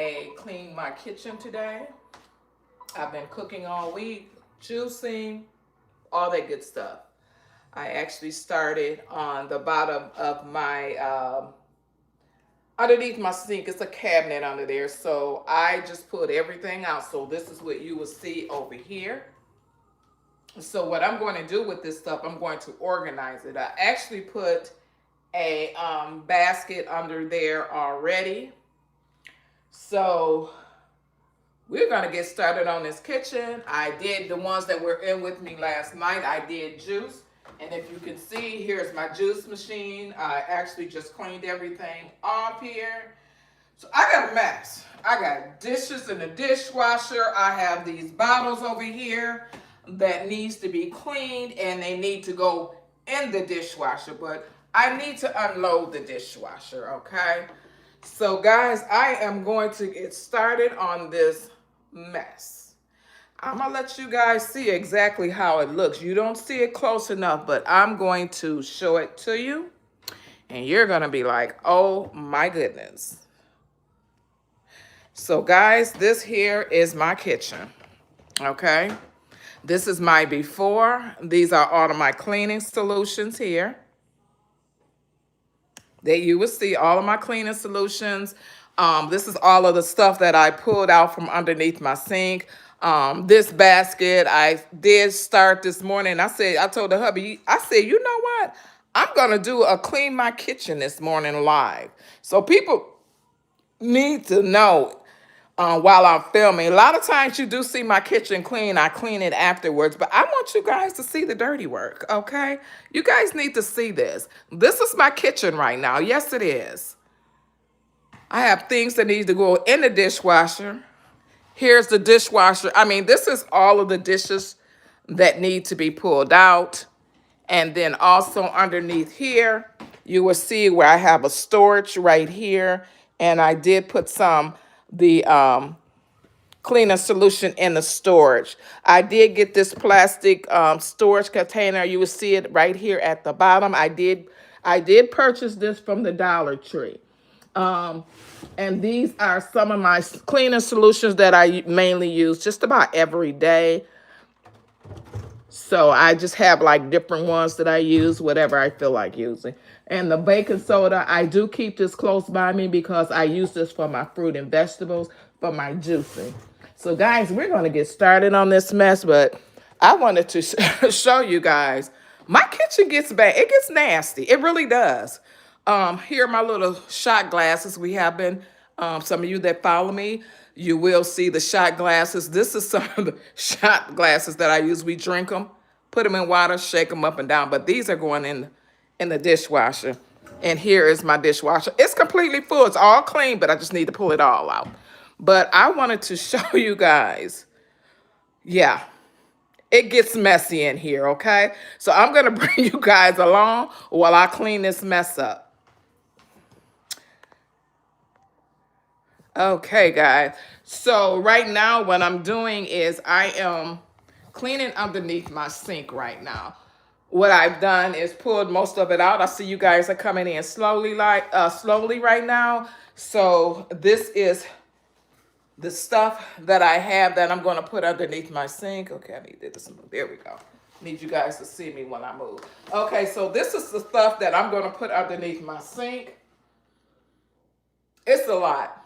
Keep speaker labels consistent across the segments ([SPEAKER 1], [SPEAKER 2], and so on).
[SPEAKER 1] a clean my kitchen today. I've been cooking all week, juicing, all that good stuff. I actually started on the bottom of my underneath my sink. It's a cabinet under there, so I just put everything out. So this is what you will see over here. So what I'm going to do with this stuff, I'm going to organize it. I actually put a basket under there already. So we're going to get started on this kitchen. I did the ones that were in with me last night. I did juice. And if you can see, here's my juice machine. I actually just cleaned everything off here. So I got a mess. I got dishes in the dishwasher. I have these bottles over here that needs to be cleaned, and they need to go in the dishwasher. But I need to unload the dishwasher, okay? So guys, I am going to get started on this mess. I'm gonna let you guys see exactly how it looks. You don't see it close enough, but I'm going to show it to you, and you're gonna be like, oh my goodness. So guys, this here is my kitchen, okay? This is my before. These are all of my cleaning solutions here. That you will see all of my cleaning solutions. This is all of the stuff that I pulled out from underneath my sink. This basket, I did start this morning. I told the hubby, I said, you know what? I'm going to do a clean my kitchen this morning live. So people need to know while I'm filming. A lot of times you do see my kitchen clean. I clean it afterwards, but I want you guys to see the dirty work, okay? You guys need to see this. This is my kitchen right now. Yes, it is. I have things that need to go in the dishwasher. Here's the dishwasher. I mean, this is all of the dishes that need to be pulled out. And then also underneath here, you will see where I have a storage right here. And I did put the cleaner solution in the storage. I did get this plastic storage container. You will see it right here at the bottom. I did purchase this from the Dollar Tree. And these are some of my cleaning solutions that I mainly use just about every day. So I just have like different ones that I use, whatever I feel like using. And the baking soda, I do keep this close by me because I use this for my fruit and vegetables, for my juicing. So guys, we're going to get started on this mess, but I wanted to show you guys. My kitchen gets bad. It gets nasty. It really does. Here are my little shot glasses. We have been, some of you that follow me, you will see the shot glasses. This is some of the shot glasses that I use. We drink them, put them in water, shake them up and down. But these are going in the dishwasher. And here is my dishwasher. It's completely full. It's all clean, but I just need to pull it all out. But I wanted to show you guys, yeah, it gets messy in here, okay? So I'm going to bring you guys along while I clean this mess up. Okay, guys. So right now what I'm doing is I am cleaning underneath my sink right now. What I've done is pulled most of it out. I see you guys are coming in slowly right now. So this is the stuff that I have that I'm going to put underneath my sink. Okay, I need this. There we go. Need you guys to see me when I move. Okay, so this is the stuff that I'm going to put underneath my sink. It's a lot.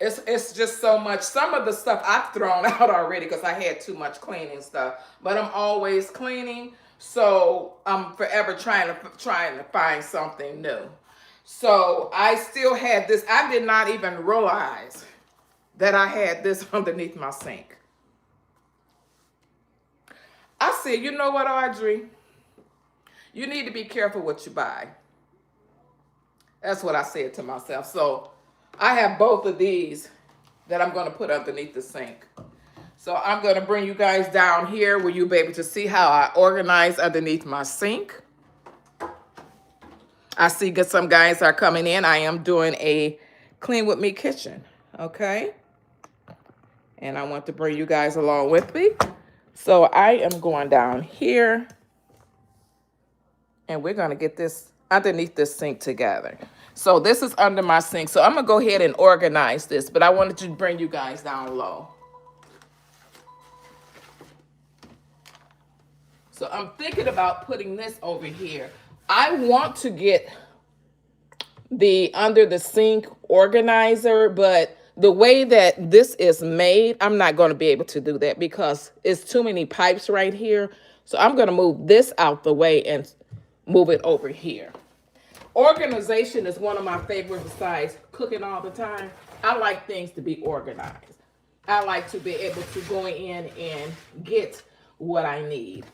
[SPEAKER 1] It's just so much. Some of the stuff I've thrown out already because I had too much cleaning stuff. But I'm always cleaning, so I'm forever trying to find something new. So I still had this. I did not even realize that I had this underneath my sink. I said, you know what, Audrey? You need to be careful what you buy. That's what I said to myself. So I have both of these that I'm going to put underneath the sink. So I'm going to bring you guys down here where you'll be able to see how I organize underneath my sink. I see that some guys are coming in. I am doing a clean with me kitchen, okay? And I want to bring you guys along with me. So I am going down here, and we're going to get this underneath this sink together. So this is under my sink. So I'm going to go ahead and organize this, but I wanted to bring you guys down low. So I'm thinking about putting this over here. I want to get the under the sink organizer, but the way that this is made, I'm not going to be able to do that because it's too many pipes right here. So I'm going to move this out the way and move it over here. Organization is one of my favorites besides cooking all the time. I like things to be organized. I like to be able to go in and get what I need.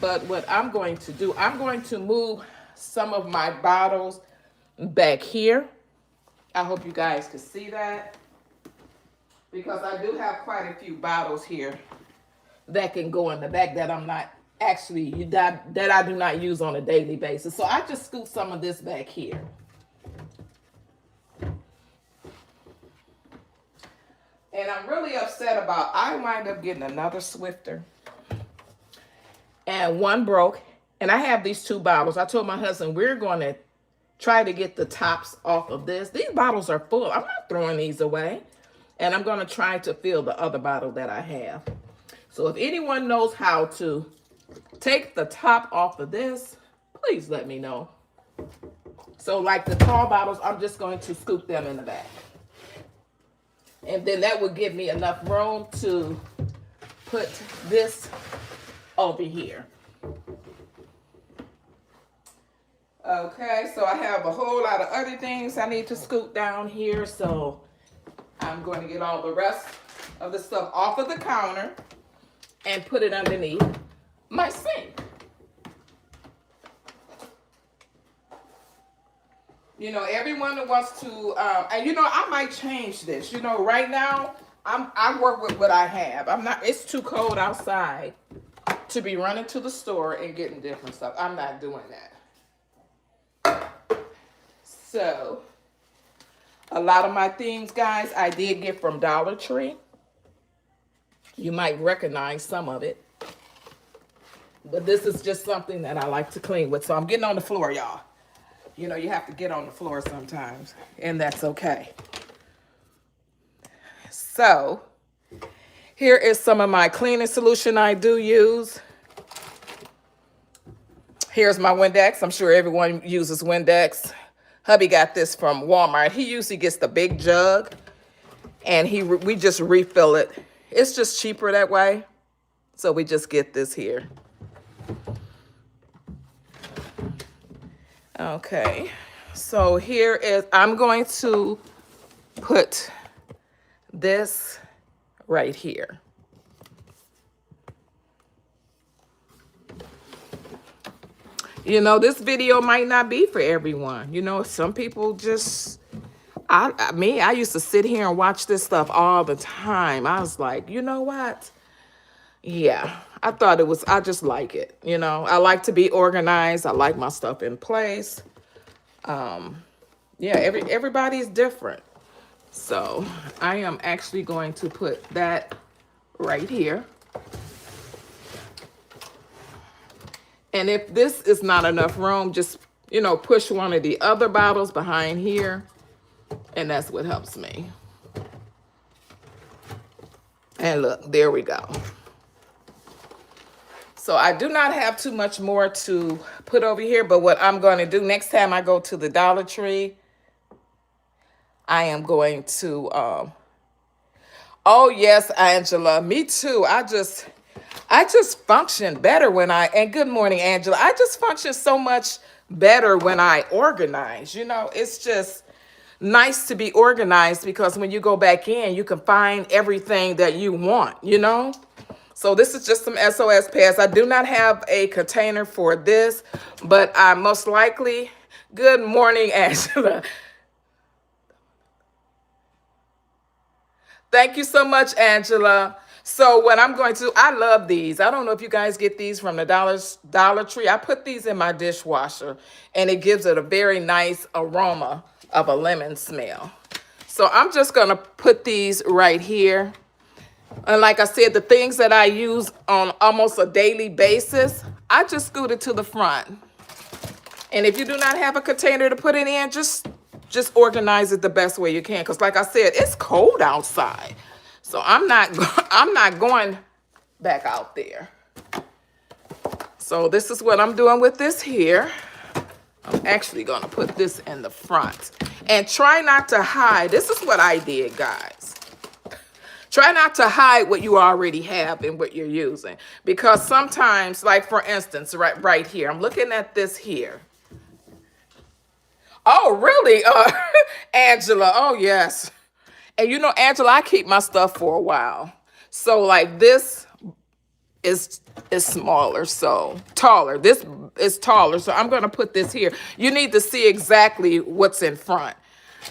[SPEAKER 1] But what I'm going to do, I'm going to move some of my bottles back here. I hope you guys can see that, because I do have quite a few bottles here that can go in the back that I'm not actually, that I do not use on a daily basis. So I just scoop some of this back here. And I'm really upset about, I wind up getting another Swifter and one broke. And I have these two bottles. I told my husband, we're going to try to get the tops off of this. These bottles are full. I'm not throwing these away. And I'm going to try to fill the other bottle that I have. So if anyone knows how to take the top off of this, please let me know. So like the tall bottles, I'm just going to scoop them in the back. And then that would give me enough room to put this over here. Okay, so I have a whole lot of other things I need to scoop down here. So I'm going to get all the rest of the stuff off of the counter and put it underneath my sink. You know, everyone that wants to, and you know, I might change this. You know, right now, I work with what I have. It's too cold outside to be running to the store and getting different stuff. I'm not doing that. So, a lot of my things, guys, I did get from Dollar Tree. You might recognize some of it. But this is just something that I like to clean with. So I'm getting on the floor, y'all. You know, you have to get on the floor sometimes, and that's okay. So here is some of my cleaning solution I do use. Here's my Windex. I'm sure everyone uses Windex. Hubby got this from Walmart. He usually gets the big jug, and we just refill it. It's just cheaper that way. So we just get this here. Okay, so here is, I'm going to put this right here. You know, this video might not be for everyone. You know, some people just, I used to sit here and watch this stuff all the time. I was like, you know what? Yeah, I thought it was, I just like it. You know, I like to be organized. I like my stuff in place. Yeah, everybody's different. So I am actually going to put that right here. And if this is not enough room, just, you know, push one of the other bottles behind here. And that's what helps me. And look, there we go. So I do not have too much more to put over here, but what I'm going to do next time I go to the Dollar Tree, I am going to, oh yes, Angela, me too. I just function better when and good morning, Angela. I just function so much better when I organize. You know, it's just nice to be organized because when you go back in, you can find everything that you want, you know? So this is just some SOS pads. I do not have a container for this, but I most likely, good morning, Angela. Thank you so much, Angela. So what I'm going to, I love these. I don't know if you guys get these from the Dollar Tree. I put these in my dishwasher, and it gives it a very nice aroma of a lemon smell. So I'm just going to put these right here. And like I said, the things that I use on almost a daily basis, I just scoot it to the front. And if you do not have a container to put it in, just just organize it the best way you can. Because like I said, it's cold outside. So I'm not I'm not going back out there. So this is what I'm doing with this here. I'm actually going to put this in the front. And try not to hide. This is what I did, guys. Try not to hide what you already have and what you're using. Because sometimes, like for instance, right here, I'm looking at this here. Oh, really? Angela. Oh, yes. And you know, Angela, I keep my stuff for a while. So like this is smaller, so taller. This is taller, so I'm going to put this here. You need to see exactly what's in front.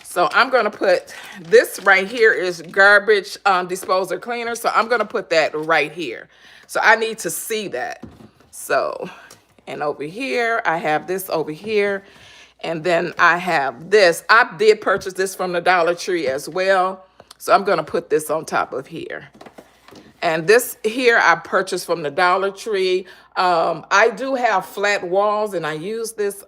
[SPEAKER 1] So I'm going to put this right here is garbage disposal cleaner. So I'm going to put that right here. So I need to see that. So, and over here, I have this over here. And then I have this. I did purchase this from the Dollar Tree as well. So I'm going to put this on top of here. And this here I purchased from the Dollar Tree. I do have flat walls, and I use this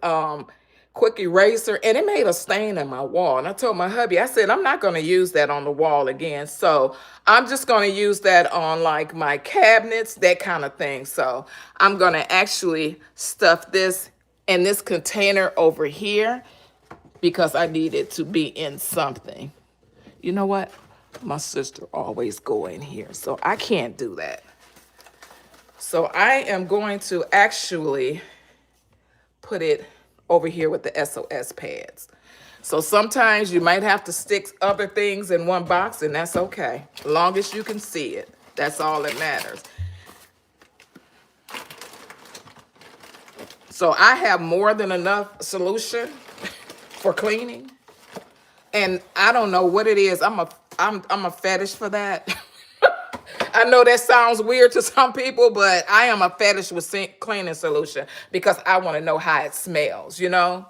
[SPEAKER 1] quick eraser, and it made a stain in my wall. And I told my hubby, I said, I'm not going to use that on the wall again. So I'm just going to use that on like my cabinets, that kind of thing. So I'm going to actually stuff this in this container over here because I need it to be in something. You know what? My sister always go in here, so I can't do that. So I am going to actually put it over here with the SOS pads. So sometimes you might have to stick other things in one box, and that's okay. As long as you can see it, that's all that matters. So I have more than enough solution for cleaning. And I don't know what it is. I'm a fetish for that. I know that sounds weird to some people, but I am a fetish with cleaning solution because I want to know how it smells, you know?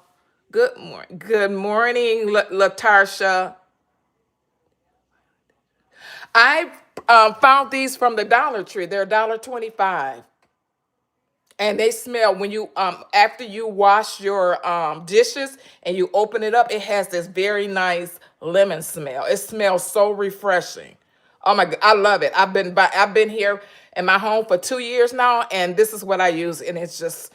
[SPEAKER 1] Good morning. Good morning, Latarsha. I found these from the Dollar Tree. They're $1.25. And they smell when you after you wash your dishes and you open it up, it has this very nice lemon smell. It smells so refreshing. Oh my God, I love it. I've been here in my home for 2 years now, and this is what I use, and it's just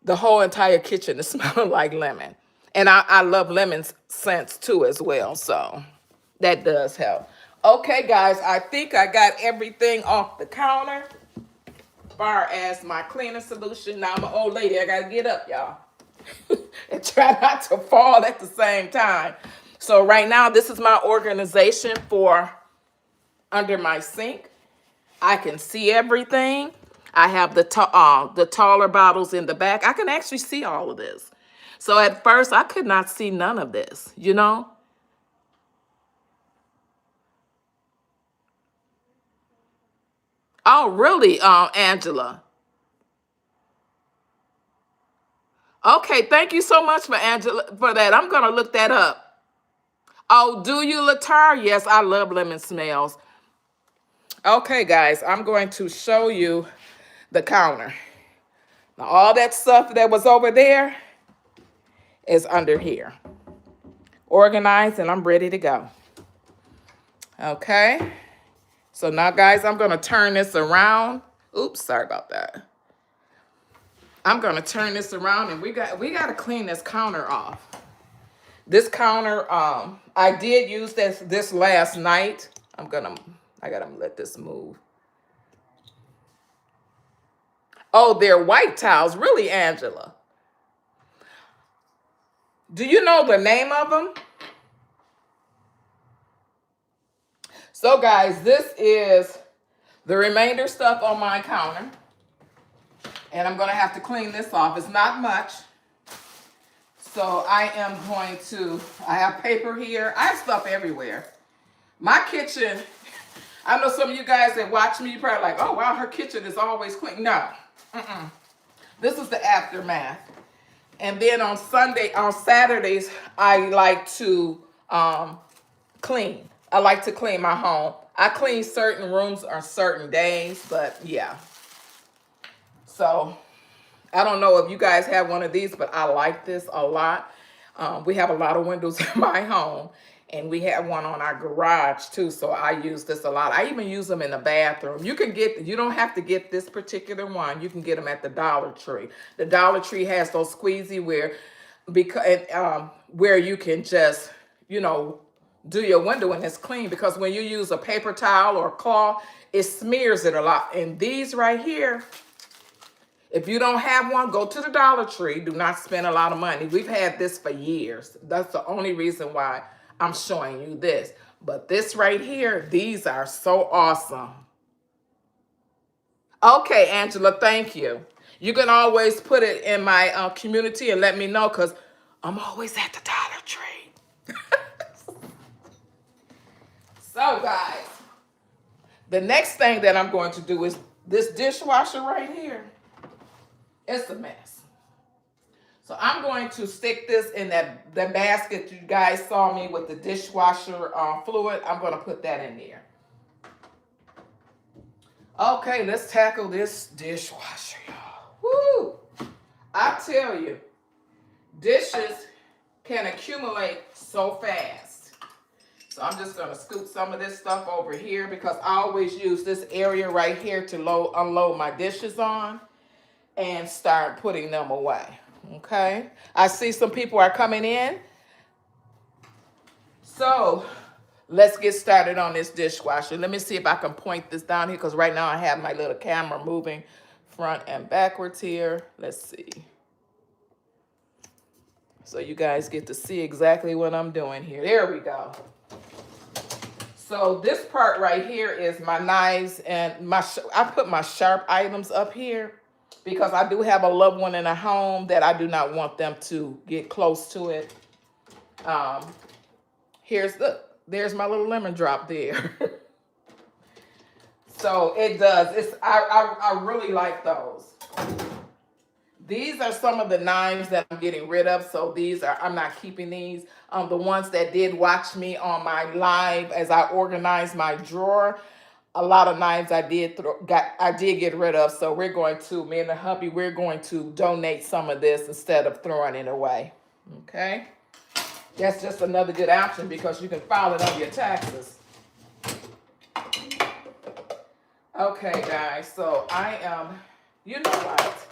[SPEAKER 1] the whole entire kitchen is smelling like lemon. And I love lemon scents too as well, so that does help. Okay, guys, I think I got everything off the counter. Far as my cleaning solution. Now I'm an old lady. I gotta get up, y'all, and try not to fall at the same time. So right now, this is my organization for under my sink. I can see everything. I have the taller bottles in the back. I can actually see all of this. So at first, I could not see none of this, you know? Oh, really, Angela? Okay, thank you so much for Angela for that. I'm gonna look that up. Oh, do you, Latar? Yes, I love lemon smells. Okay, guys, I'm going to show you the counter. Now, all that stuff that was over there is under here. Organized, and I'm ready to go. Okay. So now, guys, I'm going to turn this around. Oops, sorry about that. I'm going to turn this around, and we got to clean this counter off. This counter, I did use this last night. I got to let this move. Oh, they're white towels. Really, Angela? Do you know the name of them? So, guys, this is the remainder stuff on my counter. And I'm going to have to clean this off. It's not much. So I am going to, I have paper here. I have stuff everywhere. My kitchen, I know some of you guys that watch me, you're probably like, oh, wow, her kitchen is always clean. No. This is the aftermath. And then on Saturdays, I like to clean. I like to clean my home. I clean certain rooms on certain days, but yeah. So I don't know if you guys have one of these, but I like this a lot. We have a lot of windows in my home, and we have one on our garage too. So I use this a lot. I even use them in the bathroom. You don't have to get this particular one. You can get them at the Dollar Tree. The Dollar Tree has those squeezy where you can just, you know, do your window and it's clean, because when you use a paper towel or cloth, it smears it a lot. And these right here, if you don't have one, go to the Dollar Tree. Do not spend a lot of money. We've had this for years. That's the only reason why I'm showing you this. But this right here, these are so awesome. Okay, Angela, thank you. You can always put it in my community and let me know, because I'm always at the Dollar Tree. So, guys, the next thing that I'm going to do is this dishwasher right here. It's a mess. So I'm going to stick this in that basket you guys saw me with the dishwasher fluid. I'm going to put that in there. Okay, let's tackle this dishwasher, y'all. Woo! I tell you, dishes can accumulate so fast. So I'm just going to scoop some of this stuff over here, because I always use this area right here to unload my dishes on and start putting them away. Okay, I see some people are coming in. So let's get started on this dishwasher. Let me see if I can point this down here, because right now I have my little camera moving front and backwards here. Let's see. So you guys get to see exactly what I'm doing here. There we go. So this part right here is my knives, and I put my sharp items up here, because I do have a loved one in a home that I do not want them to get close to it. There's my little lemon drop there. So it does. I really like those. These are some of the knives that I'm getting rid of. So I'm not keeping these. The ones that did watch me on my live as I organized my drawer, a lot of knives I did get rid of. So me and the hubby, we're going to donate some of this instead of throwing it away. Okay? That's just another good option, because you can file it on your taxes. Okay, guys. So you know what?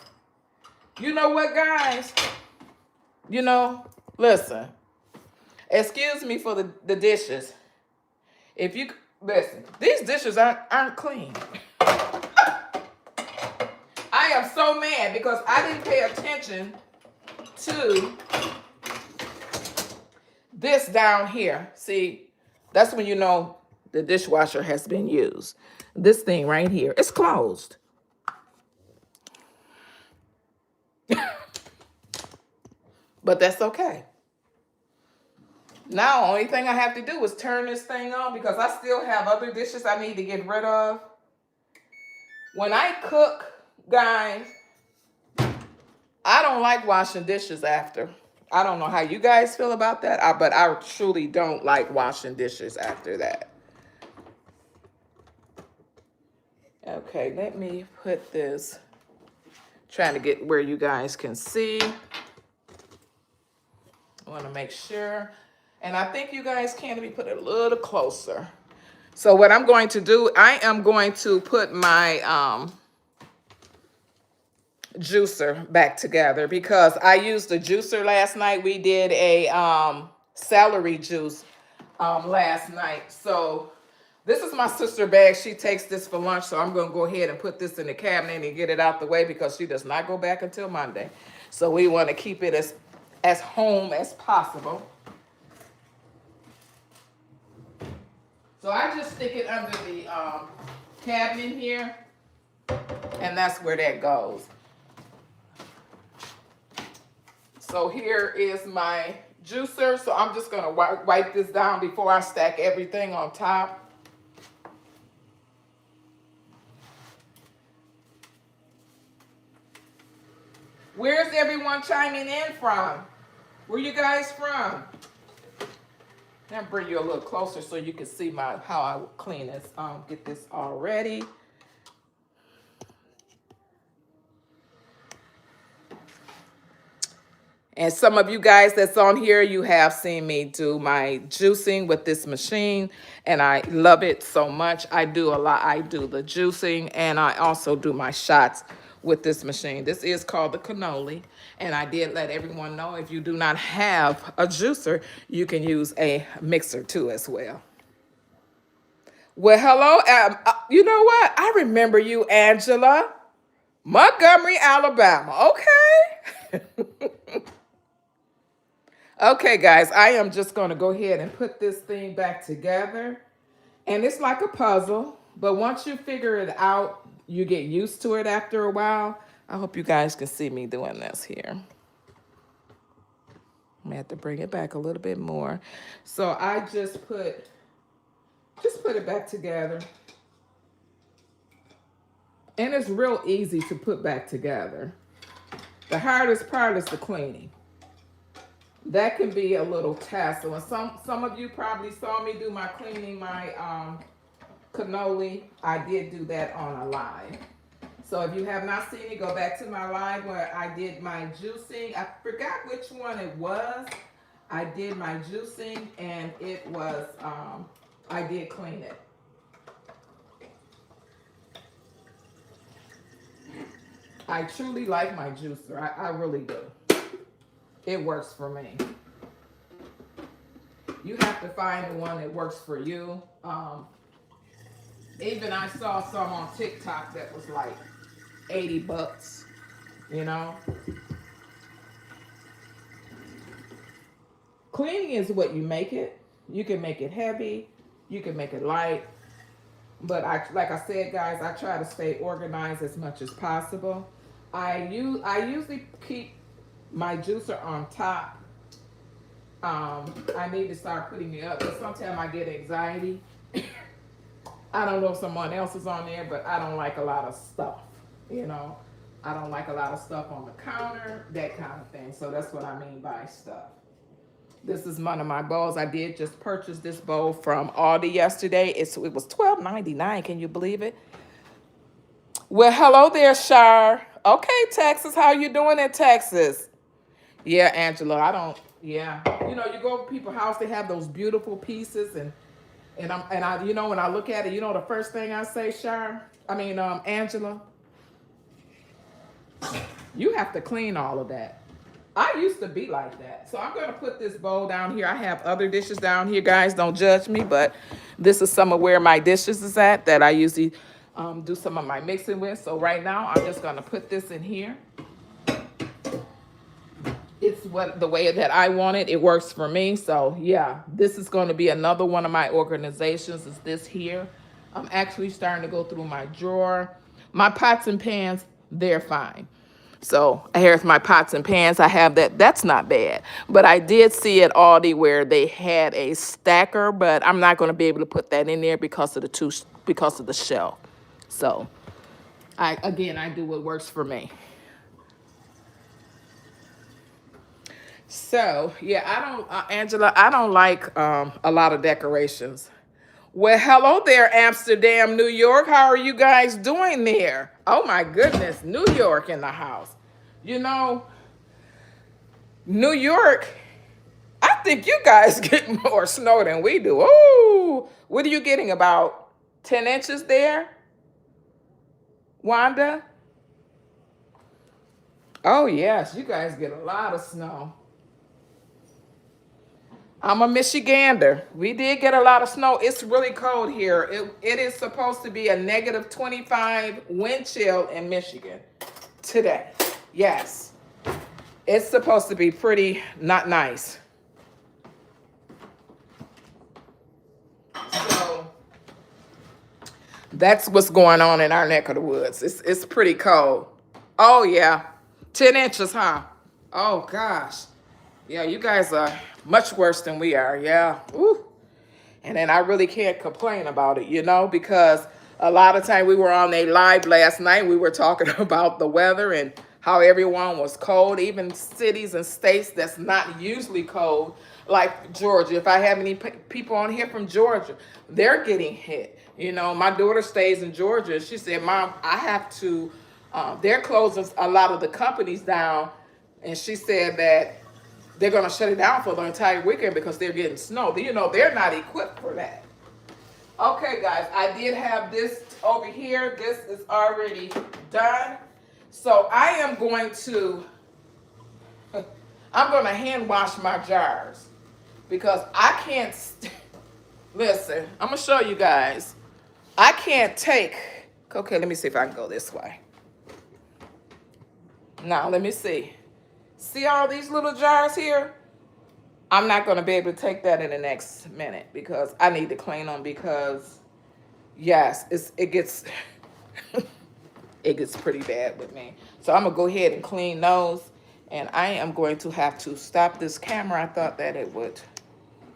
[SPEAKER 1] You know what, guys? Listen. Excuse me for the dishes. If you listen, these dishes aren't clean. I am so mad because I didn't pay attention to this down here. See, that's when you know the dishwasher has been used. This thing right here, it's closed. But that's okay. Now, only thing I have to do is turn this thing on, because I still have other dishes I need to get rid of. When I cook, guys, I don't like washing dishes after. I don't know how you guys feel about that, but I truly don't like washing dishes after that. Okay, let me put this, trying to get where you guys can see. I want to make sure. And I think you guys can. Let me put it a little closer. So what I'm going to do, I am going to put my juicer back together, because I used a juicer last night. We did a celery juice last night. So this is my sister bag. She takes this for lunch. So I'm going to go ahead and put this in the cabinet and get it out the way, because she does not go back until Monday. So we want to keep it as home as possible. So I just stick it under the cabinet here, and that's where that goes. So here is my juicer. So I'm just going to wipe this down before I stack everything on top. Where's everyone chiming in from? Where you guys from? I'll bring you a little closer so you can see how I would clean this. Get this all ready. And some of you guys that's on here, you have seen me do my juicing with this machine, and I love it so much. I do a lot. I do the juicing, and I also do my shots with this machine. This is called the cannoli, and I did let everyone know if you do not have a juicer, you can use a mixer too as well. Well, hello. You know what? I remember you, Angela. Montgomery, Alabama. Okay. Okay, guys, I am just going to go ahead and put this thing back together. And it's like a puzzle, but once you figure it out, you get used to it after a while. I hope you guys can see me doing this here. I'm gonna have to bring it back a little bit more. So I just put it back together. And it's real easy to put back together. The hardest part is the cleaning. That can be a little tassel. And some of you probably saw me do my cleaning, my cannoli. I did do that on a live. So if you have not seen it, go back to my live where I did my juicing. I forgot which one it was. I did my juicing, and it was, I did clean it. I truly like my juicer. I really do. It works for me. You have to find the one that works for you. Even I saw some on TikTok that was like 80 bucks, you know. Cleaning is what you make it. You can make it heavy. You can make it light. But like I said, guys, I try to stay organized as much as possible. I usually keep my juicer on top. I need to start putting it up because sometimes I get anxiety. I don't know if someone else is on there, but I don't like a lot of stuff, you know. I don't like a lot of stuff on the counter, that kind of thing. So that's what I mean by stuff. This is one of my bowls. I did just purchase this bowl from Aldi yesterday. It was $12.99. Can you believe it? Well, hello there, Shar. Okay, Texas. How you doing in Texas? Yeah, Angela. Yeah. You know, you go to people's house, they have those beautiful pieces, and I you know, when I look at it, you know the first thing I say, Angela, you have to clean all of that. I used to be like that. So I'm going to put this bowl down here. I have other dishes down here, guys. Don't judge me, but this is some of where my dishes is at that I usually do some of my mixing with. So right now, I'm just going to put this in here. It's the way that I want it. It works for me. So yeah, this is going to be another one of my organizations is this here. I'm actually starting to go through my drawer. My pots and pans, they're fine. So here's my pots and pans. I have that. That's not bad. But I did see at Aldi where they had a stacker, but I'm not going to be able to put that in there because of the shelf. So I do what works for me. So yeah, Angela, I don't like a lot of decorations. Well, hello there, Amsterdam, New York. How are you guys doing there? Oh my goodness, New York in the house. You know, New York, I think you guys get more snow than we do. Oh, what are you getting, about 10 inches there, Wanda? Oh yes, you guys get a lot of snow. I'm a Michigander. We did get a lot of snow. It's really cold here. It is supposed to be a negative 25 wind chill in Michigan today. Yes. It's supposed to be pretty not nice. So that's what's going on in our neck of the woods. It's pretty cold. Oh yeah. 10 inches, huh? Oh gosh. Yeah, you guys are much worse than we are. Yeah. Ooh. And then I really can't complain about it, you know, because a lot of time we were on a live last night. We were talking about the weather and how everyone was cold, even cities and states that's not usually cold, like Georgia. If I have any people on here from Georgia, they're getting hit. You know, my daughter stays in Georgia. She said, Mom, I have to, they're closing a lot of the companies down. And she said that they're going to shut it down for the entire weekend because they're getting snow. You know, they're not equipped for that. Okay, guys, I did have this over here. This is already done. So I am going to, I'm going to hand wash my jars because I can't, listen, I'm going to show you guys. I can't take, okay, let me see if I can go this way. Now, let me see. See all these little jars here? I'm not going to be able to take that in the next minute because I need to clean them because, yes, it gets it gets pretty bad with me. So I'm going to go ahead and clean those. And I am going to have to stop this camera. I thought that it would.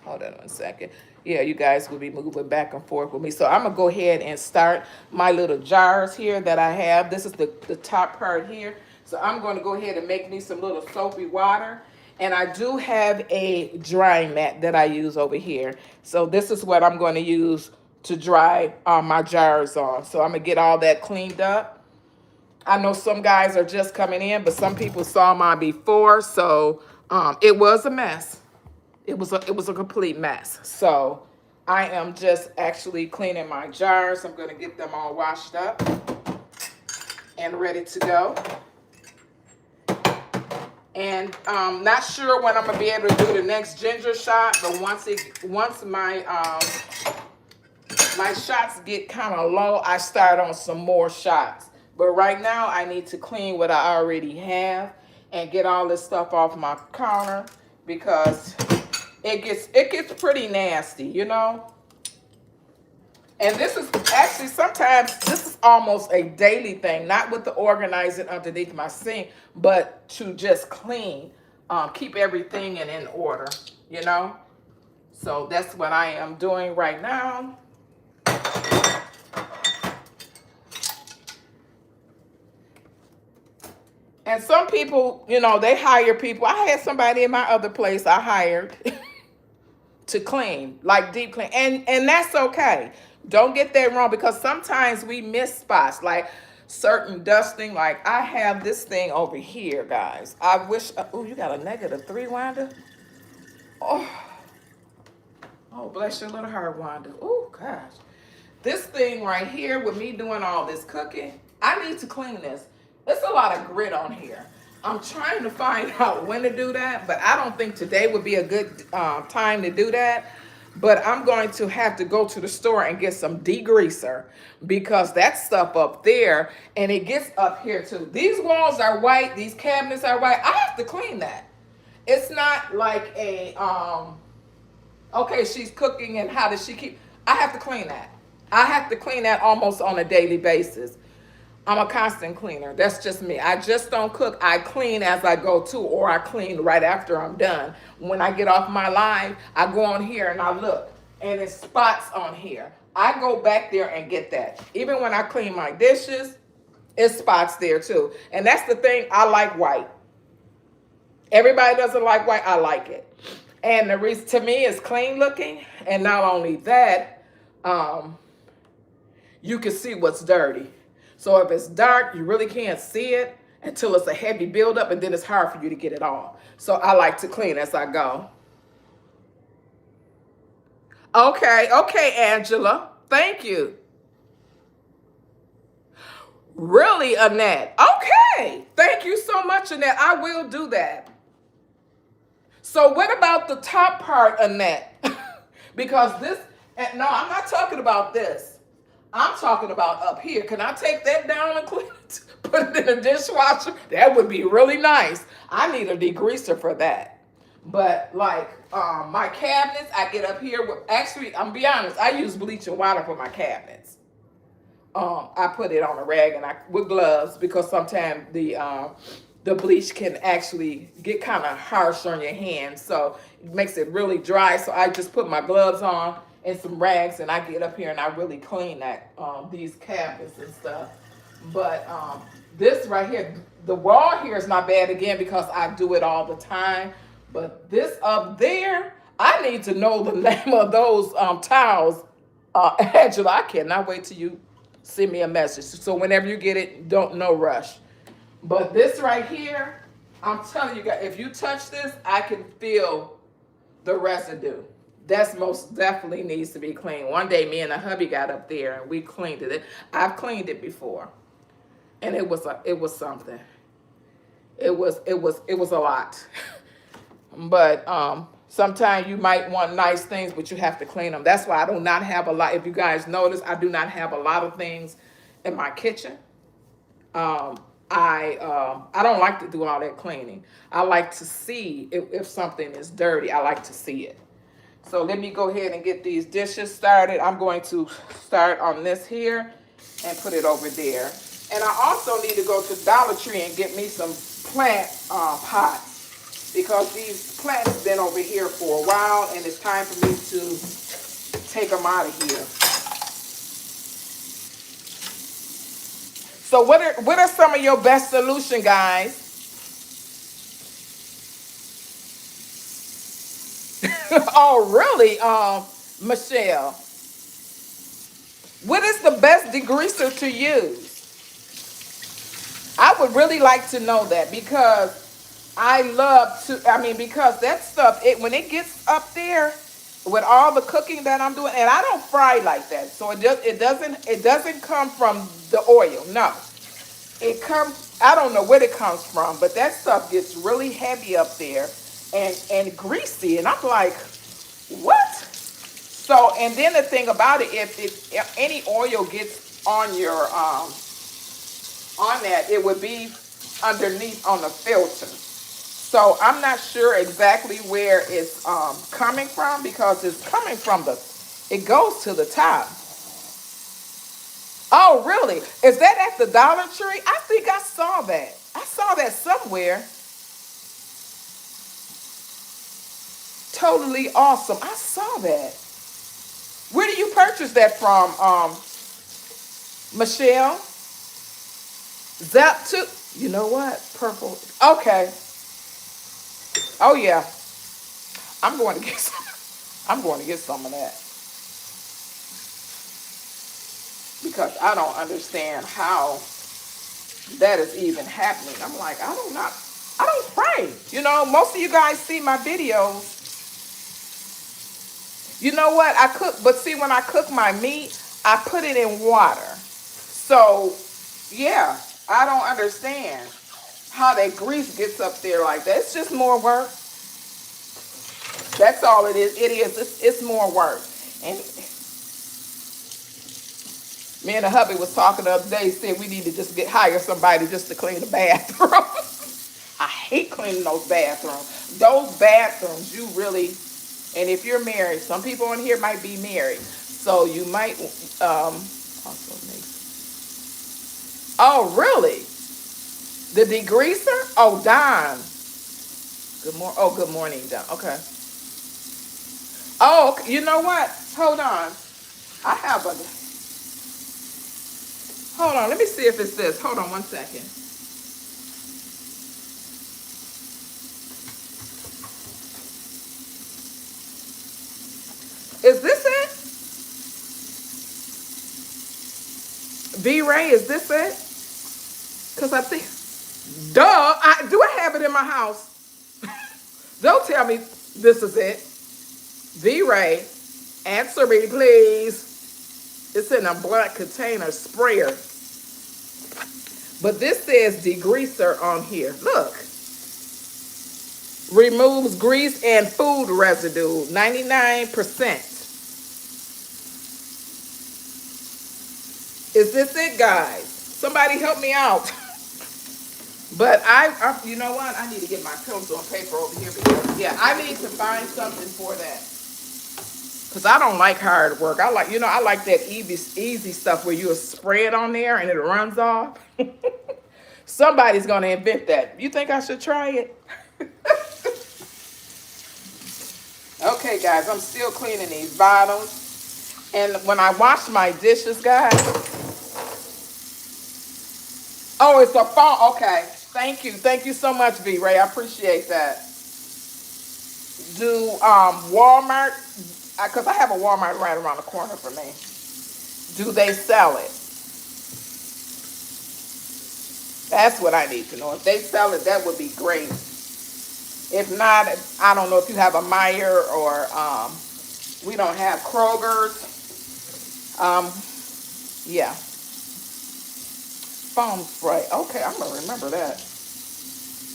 [SPEAKER 1] Hold on 1 second. Yeah, you guys will be moving back and forth with me. So I'm going to go ahead and start my little jars here that I have. This is the top part here. So I'm going to go ahead and make me some little soapy water. And I do have a drying mat that I use over here. So this is what I'm going to use to dry my jars on. So I'm going to get all that cleaned up. I know some guys are just coming in, but some people saw mine before. So it was a mess. It was a complete mess. So I am just actually cleaning my jars. I'm going to get them all washed up and ready to go. And not sure when I'm gonna be able to do the next ginger shot, but once my my shots get kind of low, I start on some more shots. But right now, I need to clean what I already have and get all this stuff off my counter because it gets pretty nasty, you know. And this is actually sometimes this is almost a daily thing, not with the organizing underneath my sink, but to just clean, keep everything in order, you know. So that's what I am doing right now. And some people, you know, they hire people. I had somebody in my other place I hired to clean, like deep clean. And that's okay. Don't get that wrong because sometimes we miss spots like certain dusting. Like I have this thing over here, guys. I wish, oh, you got a -3, Wanda? Oh, bless your little heart, Wanda. Oh, gosh. This thing right here with me doing all this cooking, I need to clean this. There's a lot of grit on here. I'm trying to find out when to do that, but I don't think today would be a good time to do that. But I'm going to have to go to the store and get some degreaser because that stuff up there, and it gets up here too. These walls are white. These cabinets are white. I have to clean that. It's not like a, okay, she's cooking and how does she keep, I have to clean that. I have to clean that almost on a daily basis. I'm a constant cleaner. That's just me. I just don't cook. I clean as I go too, or I clean right after I'm done. When I get off my live, I go on here and I look, and it's spots on here. I go back there and get that. Even when I clean my dishes, it's spots there too. And that's the thing. I like white. Everybody doesn't like white. I like it. And the reason to me is clean looking. And not only that, you can see what's dirty. So if it's dark, you really can't see it until it's a heavy buildup, and then it's hard for you to get it off. So I like to clean as I go. Okay, Angela. Thank you. Really, Annette? Okay. Thank you so much, Annette. I will do that. So what about the top part, Annette? Because this, no, I'm not talking about this. I'm talking about up here. Can I take that down and clean it? Put it in the dishwasher? That would be really nice. I need a degreaser for that. But like my cabinets, I get up here with, actually, I'm be honest, I use bleach and water for my cabinets. I put it on a rag and with gloves because sometimes the bleach can actually get kind of harsh on your hands. So it makes it really dry. So I just put my gloves on and some rags, and I get up here and I really clean that these cabinets and stuff. But this right here, the wall here is not bad again because I do it all the time. But this up there, I need to know the name of those towels. Angela, I cannot wait till you send me a message. So whenever you get it, no rush. But this right here, I'm telling you guys, if you touch this, I can feel the residue. That's most definitely needs to be cleaned. One day, me and the hubby got up there and we cleaned it. I've cleaned it before, and it was something. It was a lot. But sometimes you might want nice things, but you have to clean them. That's why I do not have a lot. If you guys notice, I do not have a lot of things in my kitchen. Um, I don't like to do all that cleaning. I like to see if something is dirty. I like to see it. So let me go ahead and get these dishes started. I'm going to start on this here and put it over there. And I also need to go to Dollar Tree and get me some plant pots, because these plants have been over here for a while and it's time for me to take them out of here. So what are some of your best solution, guys? Oh, really, Michelle? What is the best degreaser to use? I would really like to know that, because I love to. I mean, because that stuff, when it gets up there with all the cooking that I'm doing, and I don't fry like that, so it doesn't come from the oil. No, it comes. I don't know where it comes from, but that stuff gets really heavy up there and greasy, and I'm like, what? So, and then the thing about it, if any oil gets on your on that, it would be underneath on the filter. So I'm not sure exactly where it's coming from, because it's coming from it goes to the top. Oh, really? Is that at the Dollar Tree? I think I saw that. I saw that somewhere. Totally awesome. I saw that. Where do you purchase that from, Michelle? Zap to, you know what? Purple. Okay. Oh yeah. I'm going to get some. I'm going to get some of that, because I don't understand how that is even happening. I'm like, I don't know. I don't pray. Most of you guys see my videos. You know what? I cook, but see, when I cook my meat, I put it in water. So, yeah, I don't understand how that grease gets up there like that. It's just more work. That's all it is. It is. It's more work. And me and the hubby was talking the other day. Said we need to just hire somebody just to clean the bathroom. I hate cleaning those bathrooms. Those bathrooms, you really. And if you're married, some people in here might be married, so you might also make. Oh, really? The degreaser? Oh, Don. Good morning. Oh, good morning, Don. Okay. Oh, okay. You know what? Hold on. I have a. Hold on. Let me see if it's this. Hold on one second. Is this it? V-Ray, is this it? Because I think, duh, I have it in my house? Don't tell me this is it. V-Ray, answer me, please. It's in a black container sprayer. But this says degreaser on here. Look. Removes grease and food residue, 99%. Is this it, guys? Somebody help me out. But you know what? I need to get my pencil and paper over here, because, yeah, I need to find something for that. Because I don't like hard work. I like that easy stuff where you spray it on there and it runs off. Somebody's going to invent that. You think I should try it? Okay, guys, I'm still cleaning these bottles. And when I wash my dishes, guys. Oh, it's a phone. Okay. Thank you. Thank you so much, V-Ray. I appreciate that. Do Walmart, because I have a Walmart right around the corner for me. Do they sell it? That's what I need to know. If they sell it, that would be great. If not, I don't know if you have a Meyer or we don't have Kroger's. Um, yeah, foam spray. Okay, I'm gonna remember that.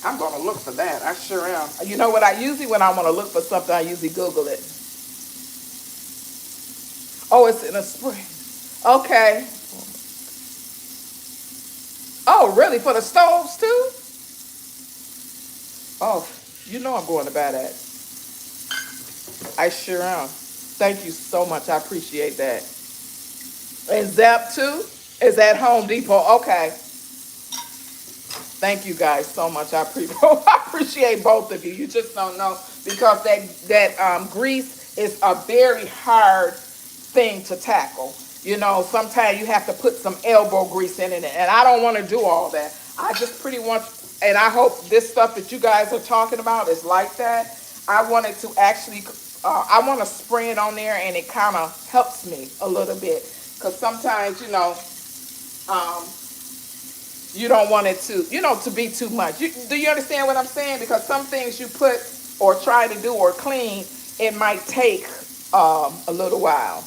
[SPEAKER 1] I'm gonna look for that. I sure am. You know what? I usually when I want to look for something, I usually Google it. Oh, it's in a spray. Okay. Oh, really? For the stoves too? Oh, you know I'm going to buy that. I sure am. Thank you so much. I appreciate that. And Zep too? Is at Home Depot. Okay. Thank you guys so much. I appreciate both of you. You just don't know because that grease is a very hard thing to tackle. You know, sometimes you have to put some elbow grease in it, and I don't want to do all that. I just pretty much, and I hope this stuff that you guys are talking about is like that. I wanted to actually, I want to spray it on there, and it kind of helps me a little bit because sometimes, um, you don't want it to, to be too much. Do you understand what I'm saying? Because some things you put or try to do or clean, it might take a little while.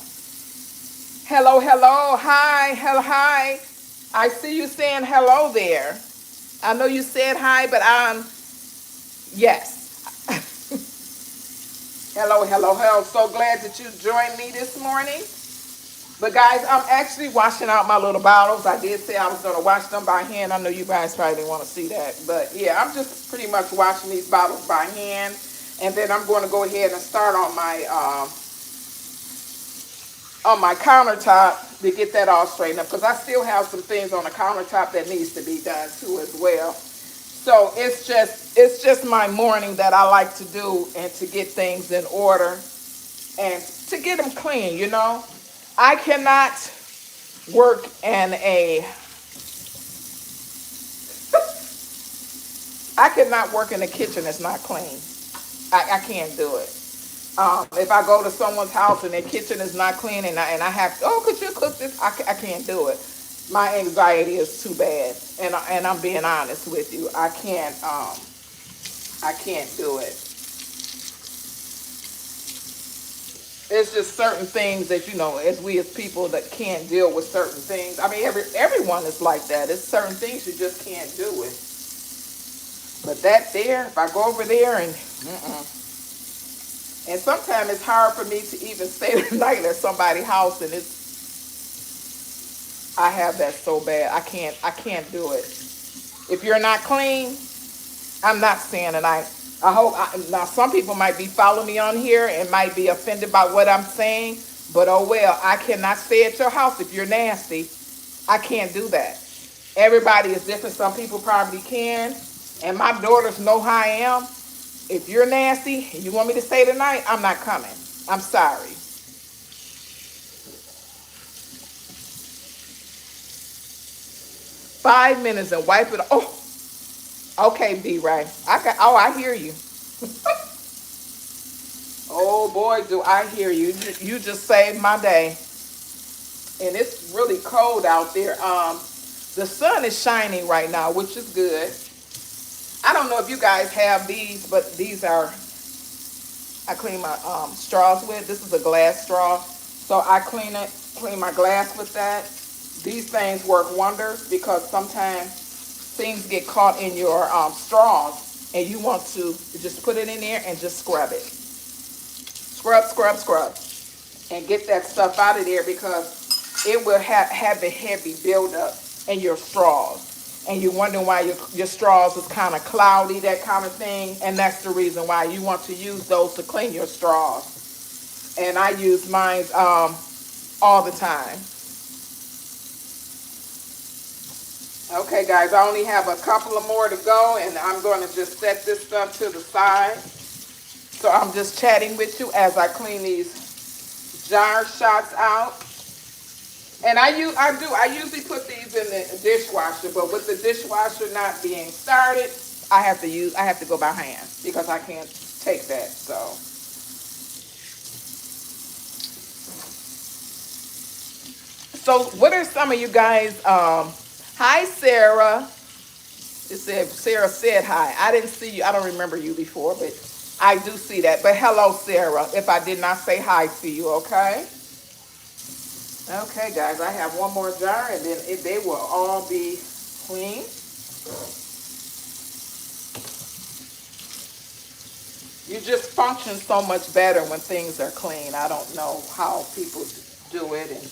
[SPEAKER 1] Hello, hello, hi, hello, hi. I see you saying hello there. I know you said hi, but yes. Hello, hello, hello. So glad that you joined me this morning. But guys, I'm actually washing out my little bottles. I did say I was going to wash them by hand. I know you guys probably didn't want to see that. But yeah, I'm just pretty much washing these bottles by hand. And then I'm going to go ahead and start on my countertop to get that all straightened up. Because I still have some things on the countertop that needs to be done too as well. So it's just my morning that I like to do and to get things in order and to get them clean. I cannot work in a I cannot work in a kitchen that's not clean. I can't do it. If I go to someone's house and their kitchen is not clean and I have to, oh, could you cook this? I can't do it. My anxiety is too bad, and I'm being honest with you. I can't do it. It's just certain things that as we as people that can't deal with certain things. I mean, everyone is like that. It's certain things you just can't do with. But that there, if I go over there and sometimes it's hard for me to even stay the night at somebody's house, and I have that so bad. I can't do it. If you're not clean, I'm not saying, and I hope, now some people might be following me on here and might be offended by what I'm saying, but oh well, I cannot stay at your house if you're nasty. I can't do that. Everybody is different. Some people probably can, and my daughters know how I am. If you're nasty and you want me to stay tonight, I'm not coming. I'm sorry. 5 minutes and wipe it. Oh, okay, B Ray. I hear you. Oh boy, do I hear you. You just saved my day. And it's really cold out there. The sun is shining right now, which is good. I don't know if you guys have these, but these are I clean my straws with. This is a glass straw. So I clean my glass with that. These things work wonders because sometimes things get caught in your straws and you want to just put it in there and just scrub it. Scrub, scrub, scrub. And get that stuff out of there because it will have a heavy buildup in your straws. And you're wondering why your straws is kind of cloudy, that kind of thing. And that's the reason why you want to use those to clean your straws. And I use mine all the time. Okay, guys, I only have a couple of more to go, and I'm going to just set this stuff to the side. So I'm just chatting with you as I clean these jar shots out. And I usually put these in the dishwasher, but with the dishwasher not being started, I have to go by hand because I can't take that. So what are some of you guys? Hi, Sarah. It said, Sarah said hi. I didn't see you. I don't remember you before, but I do see that. But hello, Sarah, if I did not say hi to you, okay? Okay, guys, I have one more jar, and then they will all be clean. You just function so much better when things are clean. I don't know how people do it, and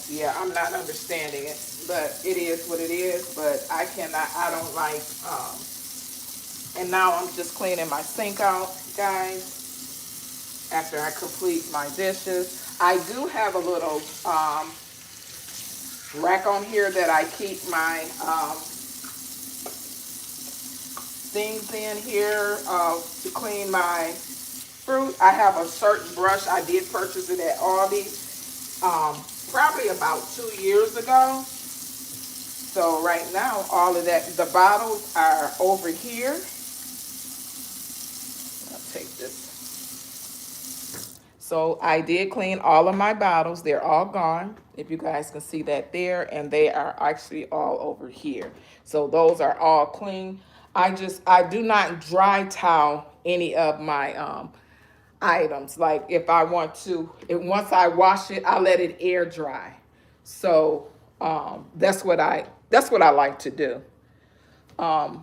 [SPEAKER 1] yeah, I'm not understanding it, but it is what it is. But I don't like, and now I'm just cleaning my sink out, guys, after I complete my dishes. I do have a little rack on here that I keep my things in here to clean my fruit. I have a certain brush. I did purchase it at Aldi probably about 2 years ago. So right now, all of that, the bottles are over here. I'll take this. So I did clean all of my bottles. They're all gone. If you guys can see that there, and they are actually all over here. So those are all clean. I do not dry towel any of my items. Like if I want to, once I wash it, I let it air dry. So that's what I like to do. The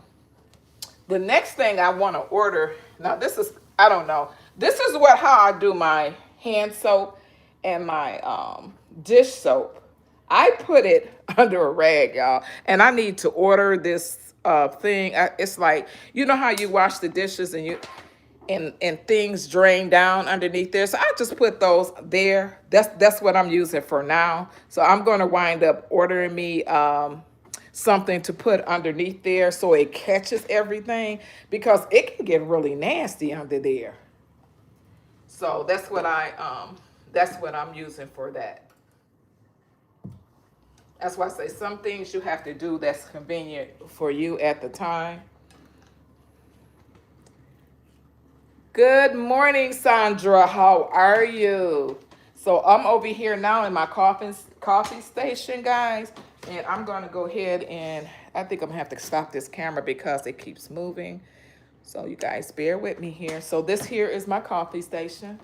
[SPEAKER 1] next thing I want to order, now this is, I don't know. This is how I do my hand soap and my dish soap. I put it under a rag, y'all, and I need to order this thing. It's like, you know how you wash the dishes and things drain down underneath there. So I just put those there. That's what I'm using for now. So I'm going to wind up ordering me something to put underneath there so it catches everything, because it can get really nasty under there. So that's what I'm using for that. That's why I say some things you have to do that's convenient for you at the time. Good morning, Sandra. How are you? So I'm over here now in my coffee station, guys, and I'm going to go ahead and I think I'm going to have to stop this camera because it keeps moving. So you guys bear with me here. So this here is my coffee station,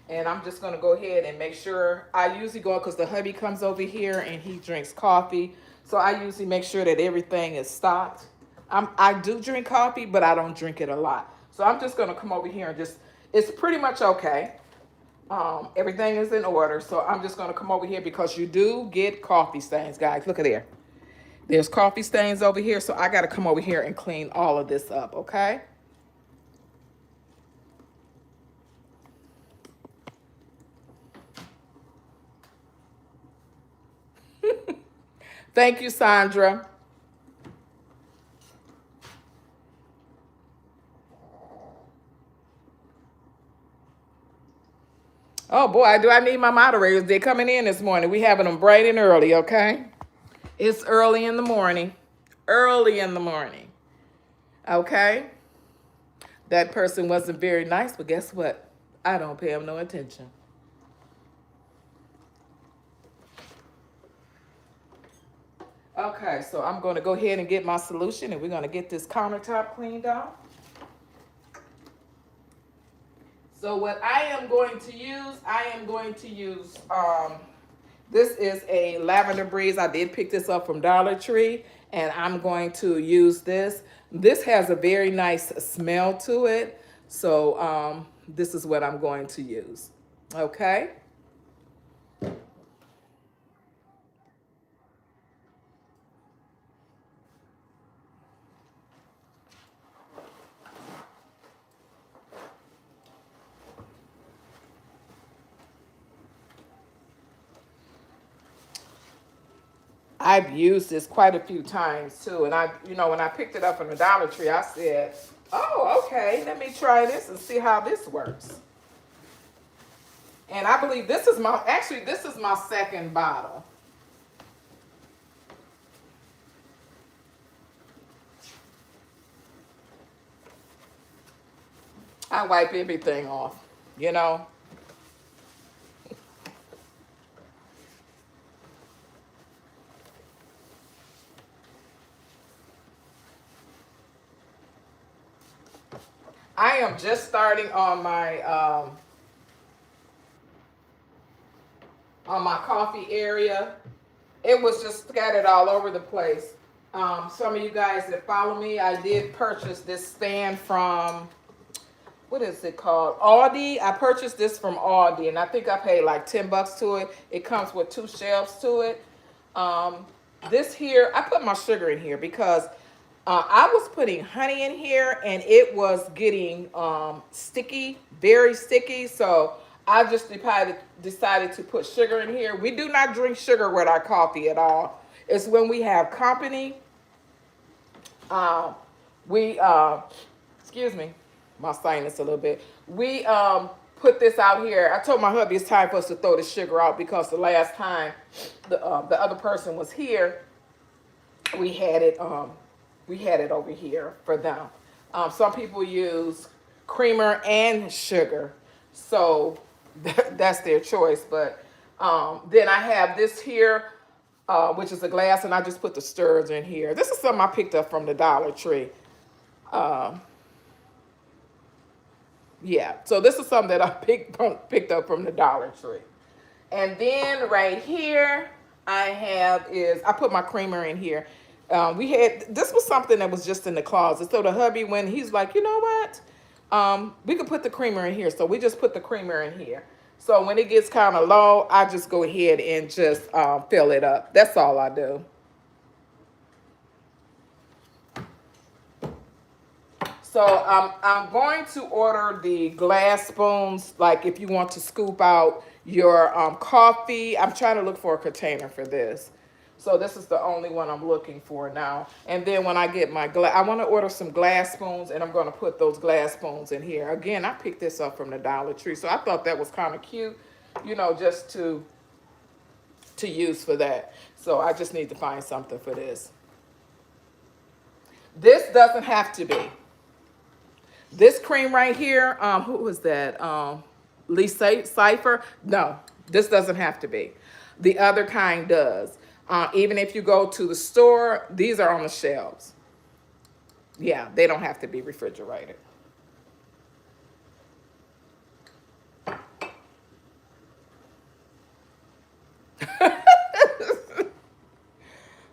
[SPEAKER 1] and I'm just going to go ahead and make sure. I usually go, because the hubby comes over here and he drinks coffee. So I usually make sure that everything is stocked. I do drink coffee, but I don't drink it a lot. So I'm just going to come over here and it's pretty much okay. Everything is in order. So I'm just going to come over here because you do get coffee stains, guys. Look at there. There's coffee stains over here. So I got to come over here and clean all of this up, okay? Thank you, Sandra. Oh boy, do I need my moderators. They're coming in this morning. We having them bright and early, okay? It's early in the morning. Early in the morning. Okay? That person wasn't very nice, but guess what? I don't pay them no attention. Okay, so I'm going to go ahead and get my solution, and we're going to get this countertop cleaned out. So what I am going to use, this is a Lavender Breeze. I did pick this up from Dollar Tree, and I'm going to use this. This has a very nice smell to it. So this is what I'm going to use. Okay. I've used this quite a few times too. And when I picked it up from the Dollar Tree, I said, oh, okay, let me try this and see how this works. And I believe this is my second bottle. I wipe everything off, you know. I am just starting on my coffee area. It was just scattered all over the place. Some of you guys that follow me, I did purchase this stand from, what is it called? Aldi. I purchased this from Aldi, and I think I paid like $10 to it. It comes with 2 shelves to it. Um, this here, I put my sugar in here because I was putting honey in here and it was getting sticky, very sticky. So I just decided to put sugar in here. We do not drink sugar with our coffee at all. It's when we have company. We excuse me, my sinus a little bit. We put this out here. I told my hubby it's time for us to throw the sugar out because the last time the other person was here, we had it over here for them. Some people use creamer and sugar, so that's their choice. But then I have this here, which is a glass, and I just put the stirrers in here. This is something I picked up from the Dollar Tree. Yeah, so this is something that I picked up from the Dollar Tree. And then right here, I put my creamer in here. This was something that was just in the closet. So the hubby, when he's like, you know what? We could put the creamer in here. So we just put the creamer in here. So when it gets kind of low, I just go ahead and just fill it up. That's all I do. So I'm going to order the glass spoons, like if you want to scoop out your coffee. I'm trying to look for a container for this. So this is the only one I'm looking for now. And then when I get my I want to order some glass spoons, and I'm going to put those glass spoons in here. Again, I picked this up from the Dollar Tree, so I thought that was kind of cute, you know, just to use for that. So I just need to find something for this. This doesn't have to be. This cream right here, who was that? Lee Cypher? No, this doesn't have to be. The other kind does. Even if you go to the store, these are on the shelves. Yeah, they don't have to be refrigerated.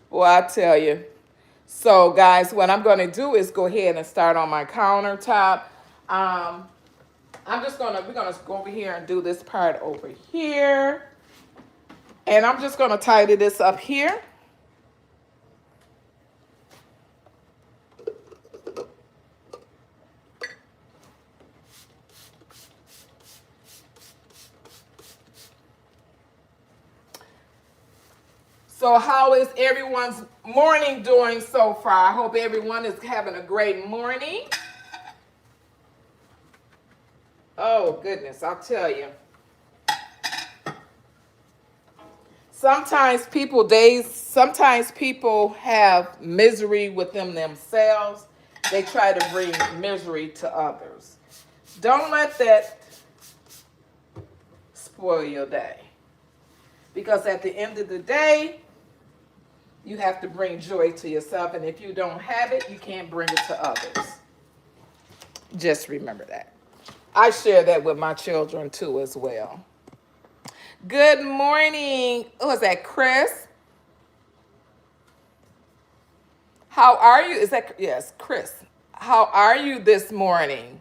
[SPEAKER 1] Well, I tell you. So, guys, what I'm going to do is go ahead and start on my countertop. We're going to go over here and do this part over here. And I'm just going to tidy this up here. So how is everyone's morning doing so far? I hope everyone is having a great morning. Oh, goodness, I'll tell you. Sometimes people have misery within themselves. They try to bring misery to others. Don't let that spoil your day. Because at the end of the day, you have to bring joy to yourself. And if you don't have it, you can't bring it to others. Just remember that. I share that with my children too as well. Good morning. Oh, is that Chris? How are you? Yes, Chris. How are you this morning?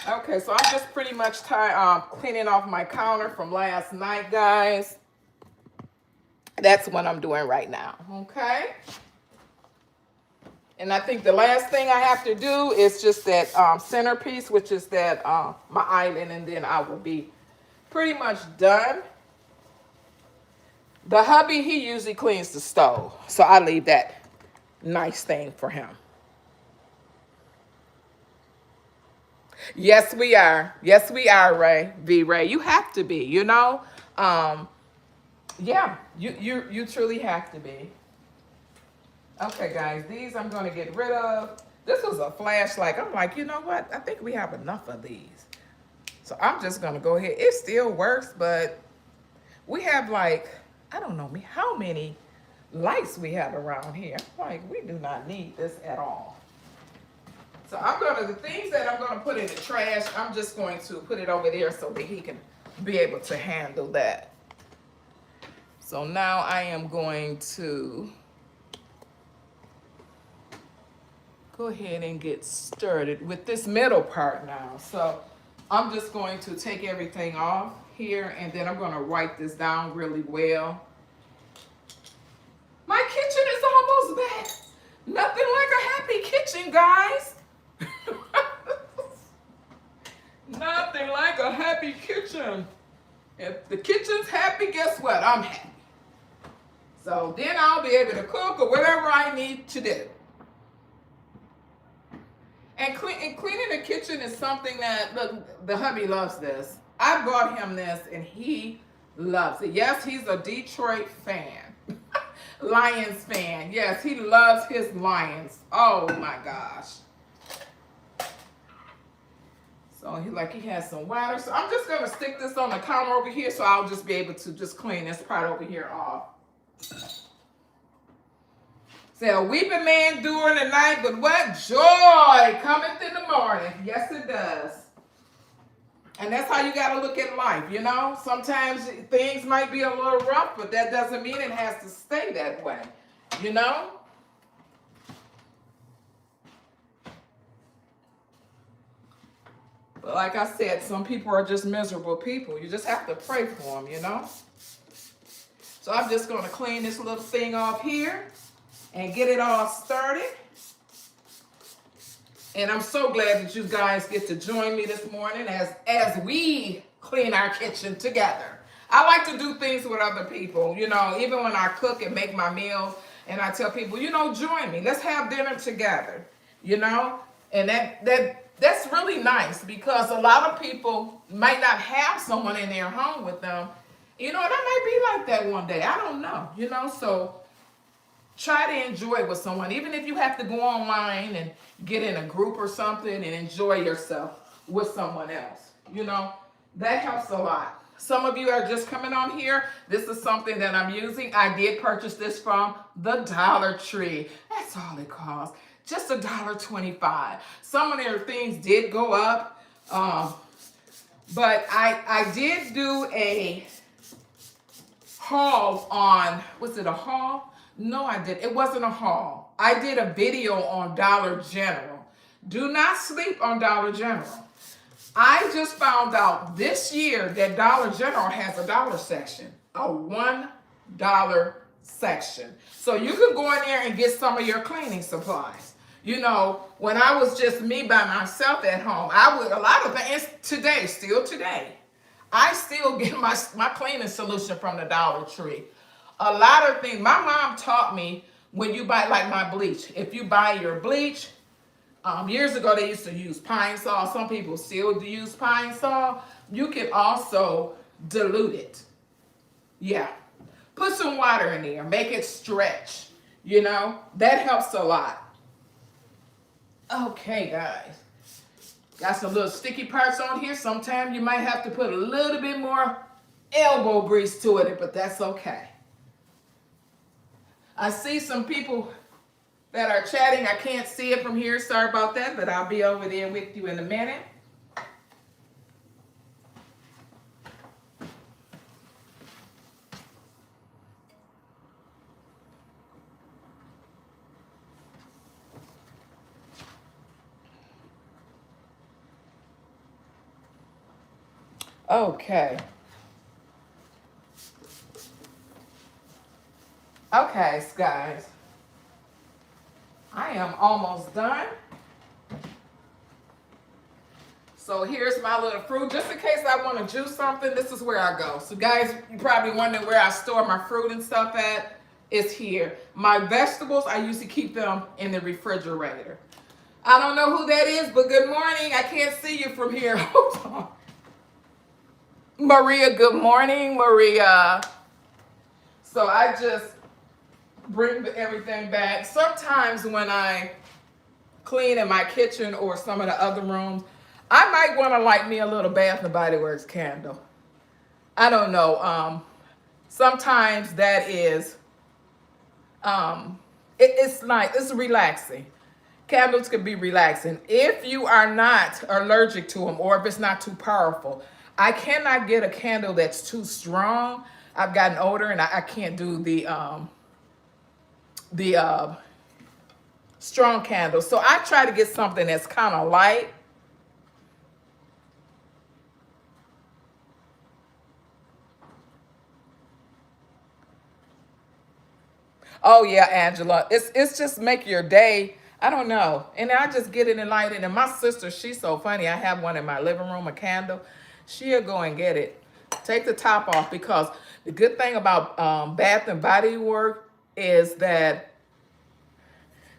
[SPEAKER 1] Okay, so I'm just pretty much cleaning off my counter from last night, guys. That's what I'm doing right now, okay? And I think the last thing I have to do is just that centerpiece, which is that my island, and then I will be pretty much done. The hubby, he usually cleans the stove, so I leave that nice thing for him. Yes, we are. Yes, we are, Ray. Ray. You have to be, you know? Yeah, you truly have to be. Okay, guys, these I'm going to get rid of. This was a flashlight. I'm like, you know what? I think we have enough of these. So I'm just going to go ahead. It still works, but we have like, I don't know how many lights we have around here. Like, we do not need this at all. So I'm gonna, the things that I'm gonna put in the trash, I'm just going to put it over there so that he can be able to handle that. So now I am going to go ahead and get started with this middle part now. So I'm just going to take everything off here, and then I'm going to wipe this down really well. My kitchen is almost back. Nothing like a happy kitchen, guys. Nothing like a happy kitchen. If the kitchen's happy, guess what? I'm happy. So then I'll be able to cook or whatever I need to do. And cleaning the kitchen is something that, look, the hubby loves this. I bought him this and he loves it. Yes, he's a Detroit fan. Lions fan. Yes, he loves his Lions. Oh my gosh. So he has some water. So I'm just gonna stick this on the counter over here so I'll just be able to just clean this part over here off. Say, a weeping man during the night, but what joy cometh in the morning. Yes, it does. And that's how you got to look at life, you know. Sometimes things might be a little rough, but that doesn't mean it has to stay that way, you know. But like I said, some people are just miserable people. You just have to pray for them, you know. So I'm just going to clean this little thing off here and get it all started. And I'm so glad that you guys get to join me this morning as we clean our kitchen together. I like to do things with other people, you know, even when I cook and make my meals, and I tell people, you know, join me. Let's have dinner together, you know. And that's really nice, because a lot of people might not have someone in their home with them. You know, that might be like that one day. I don't know, you know, so try to enjoy with someone, even if you have to go online and get in a group or something and enjoy yourself with someone else. You know, that helps a lot. Some of you are just coming on here. This is something that I'm using. I did purchase this from the Dollar Tree. That's all it costs. Just $1.25. Some of their things did go up. But I did do a haul on, was it a haul? No, I didn't. It wasn't a haul. I did a video on Dollar General. Do not sleep on Dollar General. I just found out this year that Dollar General has a dollar section, a $1 section. So you can go in there and get some of your cleaning supplies. You know, when I was just me by myself at home, I would, a lot of things, today, still today, I still get my cleaning solution from the Dollar Tree. A lot of things. My mom taught me, when you buy, like my bleach, if you buy your bleach, years ago they used to use Pine Sol. Some people still use Pine Sol. You can also dilute it. Yeah. Put some water in there. Make it stretch. You know, that helps a lot. Okay, guys. Got some little sticky parts on here. Sometimes you might have to put a little bit more elbow grease to it, but that's okay. I see some people that are chatting. I can't see it from here. Sorry about that, but I'll be over there with you in a minute. Okay. Okay, guys. I am almost done. So here's my little fruit. Just in case I want to juice something, this is where I go. So guys, you're probably wondering where I store my fruit and stuff at. It's here. My vegetables, I usually keep them in the refrigerator. I don't know who that is, but good morning. I can't see you from here. Hold on. Maria, good morning, Maria. So I just bring everything back. Sometimes when I clean in my kitchen or some of the other rooms, I might want to light me a little Bath and Body Works candle. I don't know. Sometimes that is It's nice. It's relaxing. Candles can be relaxing if you are not allergic to them or if it's not too powerful. I cannot get a candle that's too strong. I've gotten older and I can't do the strong candles. So I try to get something that's kind of light. Oh yeah, Angela. It's just make your day. I don't know. And I just get it and light it. And my sister, she's so funny. I have one in my living room, a candle. She'll go and get it. Take the top off because the good thing about Bath and Body Works is that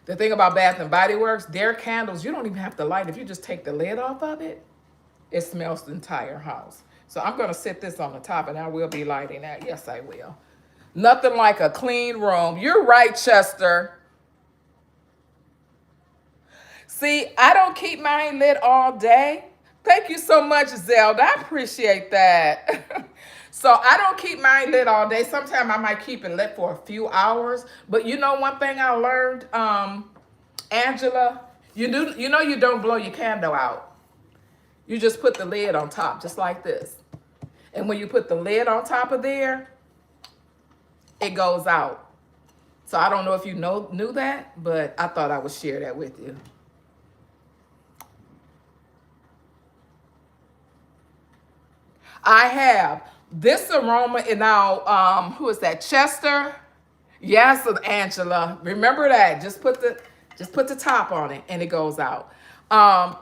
[SPEAKER 1] the thing about Bath and Body Works, their candles, you don't even have to light. If you just take the lid off of it, it smells the entire house. So I'm going to set this on the top and I will be lighting that. Yes, I will. Nothing like a clean room. You're right, Chester. See, I don't keep mine lit all day. Thank you so much, Zelda. I appreciate that. So I don't keep mine lit all day. Sometimes I might keep it lit for a few hours. But you know one thing I learned, Angela? You don't blow your candle out. You just put the lid on top, just like this. And when you put the lid on top of there, it goes out. So I don't know if you knew that, but I thought I would share that with you. I have this aroma, and now who is that? Chester? Yes, Angela. Remember that. Just put the top on it and it goes out.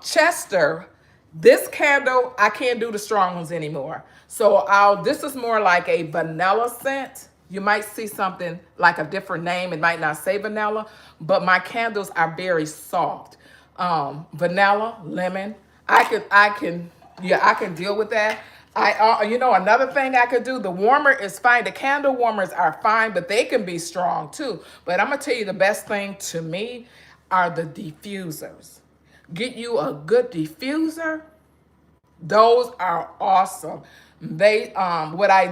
[SPEAKER 1] Chester, this candle, I can't do the strong ones anymore. So this is more like a vanilla scent. You might see something like a different name. It might not say vanilla, but my candles are very soft. Vanilla, lemon. I can deal with that. Another thing I could do, the warmer is fine. The candle warmers are fine, but they can be strong too. But I'm gonna tell you the best thing to me are the diffusers. Get you a good diffuser. Those are awesome. What I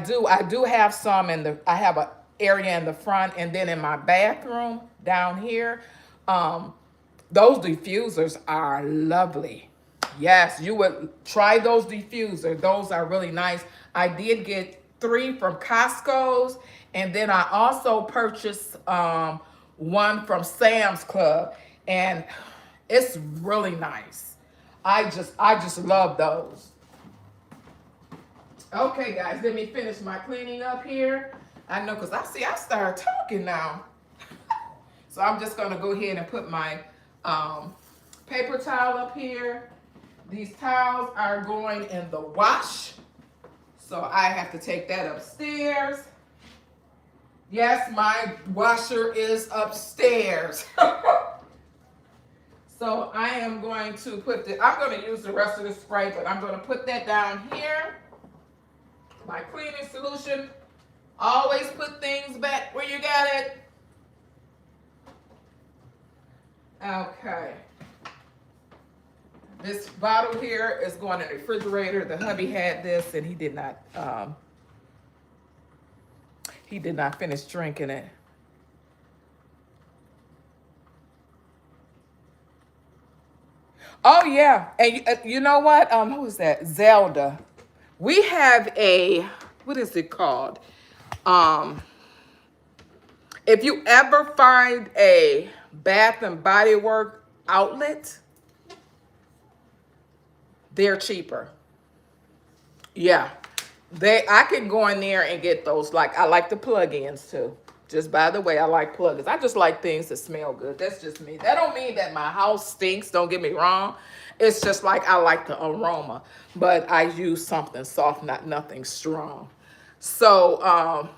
[SPEAKER 1] do have some I have an area in the front and then in my bathroom down here. Those diffusers are lovely. Yes, you would try those diffusers. Those are really nice. I did get 3 from Costco's, and then I also purchased one from Sam's Club, and it's really nice. I just love those. Okay, guys, let me finish my cleaning up here. I know, because I started talking now. So I'm just going to go ahead and put my paper towel up here. These towels are going in the wash. So I have to take that upstairs. Yes, my washer is upstairs. So I am going to I'm going to use the rest of the spray, but I'm going to put that down here. My cleaning solution. Always put things back where you got it. Okay. This bottle here is going in the refrigerator. The hubby had this and he did not finish drinking it. Oh yeah, and you know what? Who is that? Zelda. We have what is it called? If you ever find a Bath and Body Works outlet, they're cheaper. Yeah. I can go in there and get those. Like, I like the plug-ins too. Just by the way, I like plug-ins. I just like things that smell good. That's just me. That don't mean that my house stinks. Don't get me wrong. It's just like I like the aroma. But I use something soft, nothing strong. So,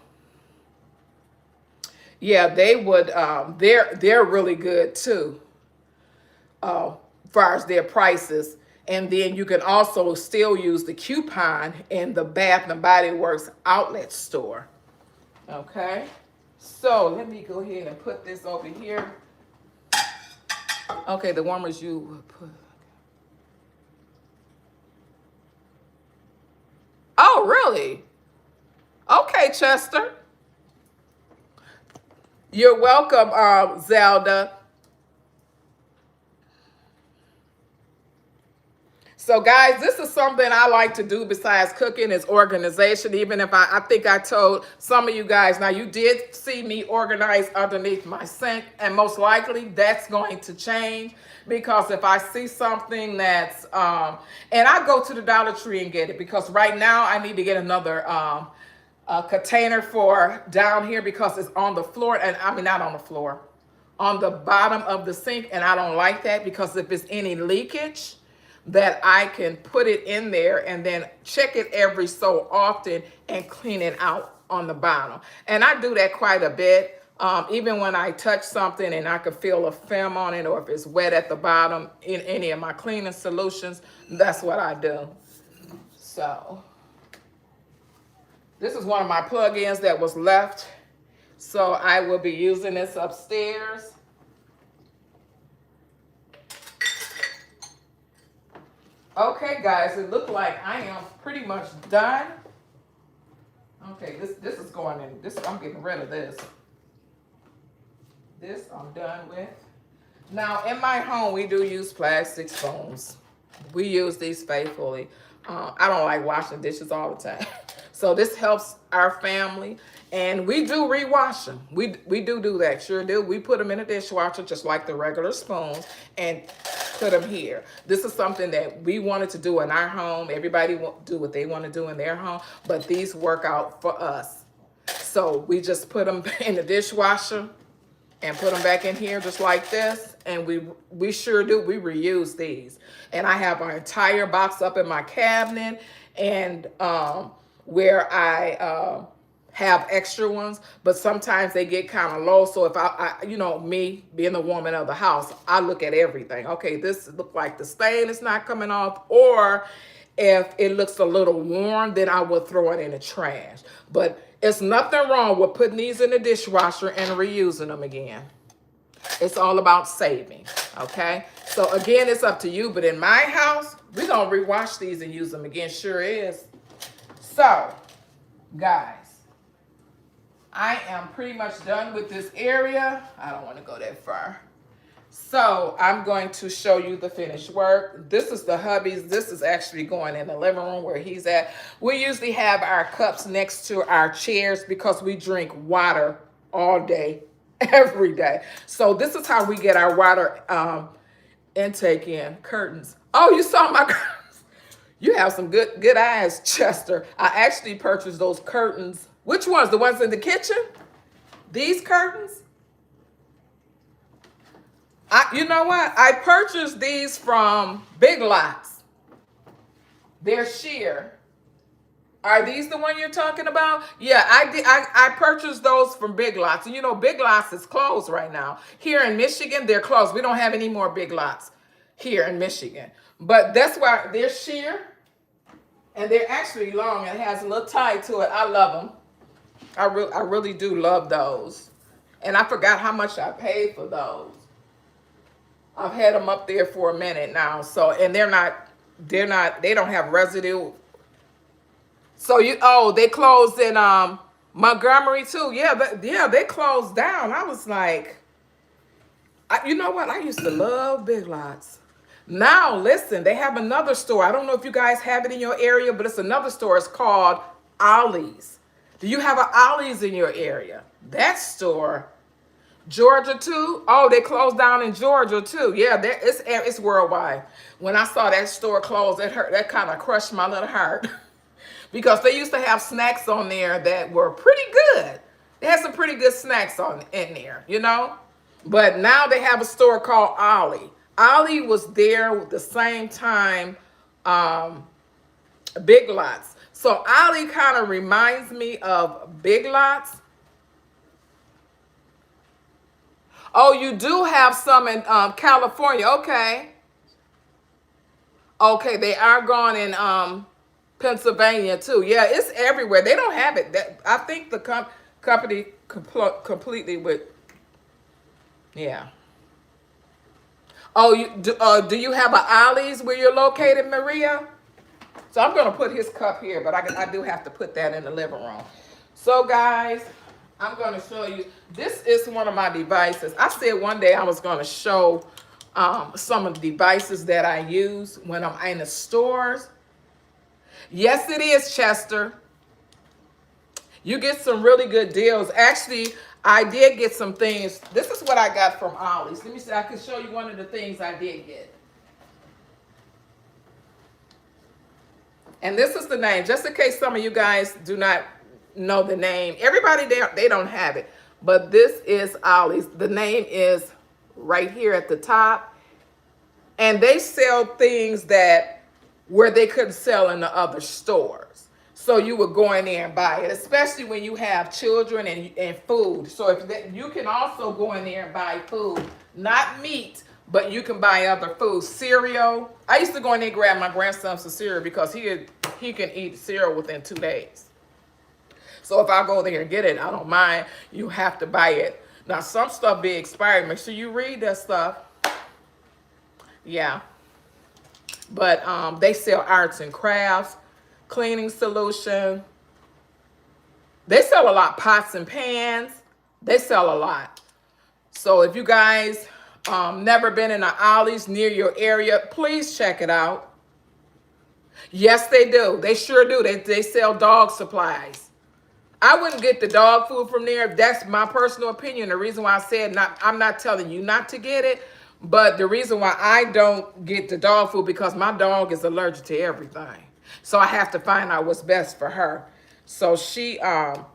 [SPEAKER 1] yeah, they would, they're really good too. As far as their prices. And then you can also still use the coupon in the Bath and Body Works outlet store. Okay. So let me go ahead and put this over here. Okay, the warmers you would put. Oh, really? Okay, Chester. You're welcome, Zelda. So, guys, this is something I like to do besides cooking is organization. Even if I think I told some of you guys, now you did see me organize underneath my sink, and most likely that's going to change because if I see something that's, and I go to the Dollar Tree and get it because right now I need to get another container for down here because it's on the floor, and I mean, not on the floor, on the bottom of the sink, and I don't like that because if it's any leakage, that I can put it in there and then check it every so often and clean it out on the bottom. And I do that quite a bit. Even when I touch something and I can feel a film on it or if it's wet at the bottom in any of my cleaning solutions, that's what I do. So this is one of my plug-ins that was left. So I will be using this upstairs. Okay, guys, it looked like I am pretty much done. Okay, this is going in. This I'm getting rid of this. This I'm done with. Now, in my home, we do use plastic spoons. We use these faithfully. I don't like washing dishes all the time. So this helps our family. And we do rewash them. We do that, sure do. We put them in a dishwasher just like the regular spoons and put them here. This is something that we wanted to do in our home. Everybody will do what they want to do in their home, but these work out for us. So we just put them in the dishwasher and put them back in here just like this. And we sure do. We reuse these. And I have our entire box up in my cabinet and where I have extra ones, but sometimes they get kind of low. So if I, you know, me being the woman of the house, I look at everything. Okay, this look like the stain is not coming off, or if it looks a little worn, then I will throw it in the trash. But it's nothing wrong with putting these in the dishwasher and reusing them again. It's all about saving, okay? So again, it's up to you, but in my house, we're gonna rewash these and use them again, sure is. So, guys, I am pretty much done with this area. I don't want to go that far. So I'm going to show you the finished work. This is the hubby's. This is actually going in the living room where he's at. We usually have our cups next to our chairs because we drink water all day, every day. So this is how we get our water intake in. Curtains. Oh, you saw my curtains. You have some good eyes, Chester. I actually purchased those curtains. Which ones? The ones in the kitchen? These curtains? You know what? I purchased these from Big Lots. They're sheer. Are these the one you're talking about? Yeah, I did. I purchased those from Big Lots. And you know, Big Lots is closed right now. Here in Michigan, they're closed. We don't have any more Big Lots here in Michigan. But that's why they're sheer. And they're actually long and it has a little tie to it. I love them. I really do love those. And I forgot how much I paid for those. I've had them up there for a minute now. So, and they don't have residue. So they closed in Montgomery too. Yeah, they closed down. I was like, you know what? I used to love Big Lots. Now, listen, they have another store. I don't know if you guys have it in your area, but it's another store. It's called Ollie's. Do you have an Ollie's in your area? That store, Georgia too? Oh, they closed down in Georgia too. Yeah, it's worldwide. When I saw that store close, that kind of crushed my little heart. Because they used to have snacks on there that were pretty good. They had some pretty good snacks in there, you know? But now they have a store called Ollie. Ollie was there at the same time Big Lots. So Ollie kind of reminds me of Big Lots. Oh, you do have some in California. Okay. Okay, they are gone in Pennsylvania too. Yeah, it's everywhere. They don't have it. I think the company completely with. Yeah. Oh, do you have an Ollie's where you're located, Maria? So I'm going to put his cup here, but I do have to put that in the living room. So, guys, I'm going to show you. This is one of my devices. I said one day I was going to show some of the devices that I use when I'm in the stores. Yes, it is, Chester. You get some really good deals. Actually, I did get some things. This is what I got from Ollie's. Let me see. I can show you one of the things I did get. And this is the name, just in case some of you guys do not know the name. Everybody there, they don't have it. But this is Ollie's. The name is right here at the top. And they sell things that where they couldn't sell in the other stores. So you would go in there and buy it, especially when you have children and food. So if that, you can also go in there and buy food, not meat, but you can buy other food, cereal. I used to go in there and grab my grandson some cereal because he can eat cereal within 2 days. So if I go there and get it, I don't mind. You have to buy it. Now some stuff be expired. Make sure you read that stuff. Yeah. But they sell arts and crafts, cleaning solution. They sell a lot, pots and pans. They sell a lot. So if you guys never been in an Ollie's near your area, please check it out. Yes, they do. They sure do. They sell dog supplies. I wouldn't get the dog food from there. That's my personal opinion. The reason why I said I'm not telling you not to get it, but the reason why I don't get the dog food because my dog is allergic to everything. So I have to find out what's best for her. So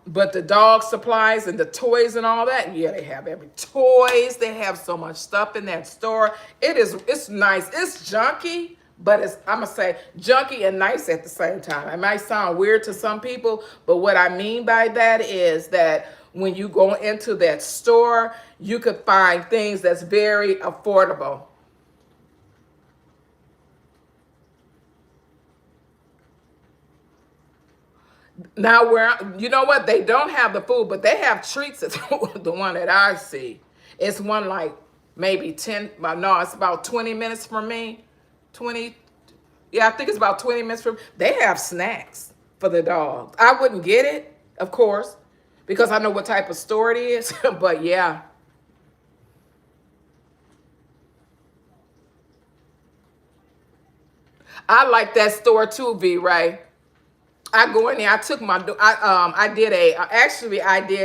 [SPEAKER 1] but the dog supplies and the toys and all that, yeah, they have every toys. They have so much stuff in that store. It's nice. It's junky, but I'm gonna say junky and nice at the same time. It might sound weird to some people, but what I mean by that is that when you go into that store, you could find things that's very affordable. Now, you know what? They don't have the food, but they have treats. It's the one that I see. It's one like maybe 10, but no, it's about 20 minutes from me. 20, yeah, I think it's about 20 minutes from. They have snacks for the dogs. I wouldn't get it, of course, because I know what type of store it is, but yeah. I like that store too, V. Ray. I go in there. I took my. I did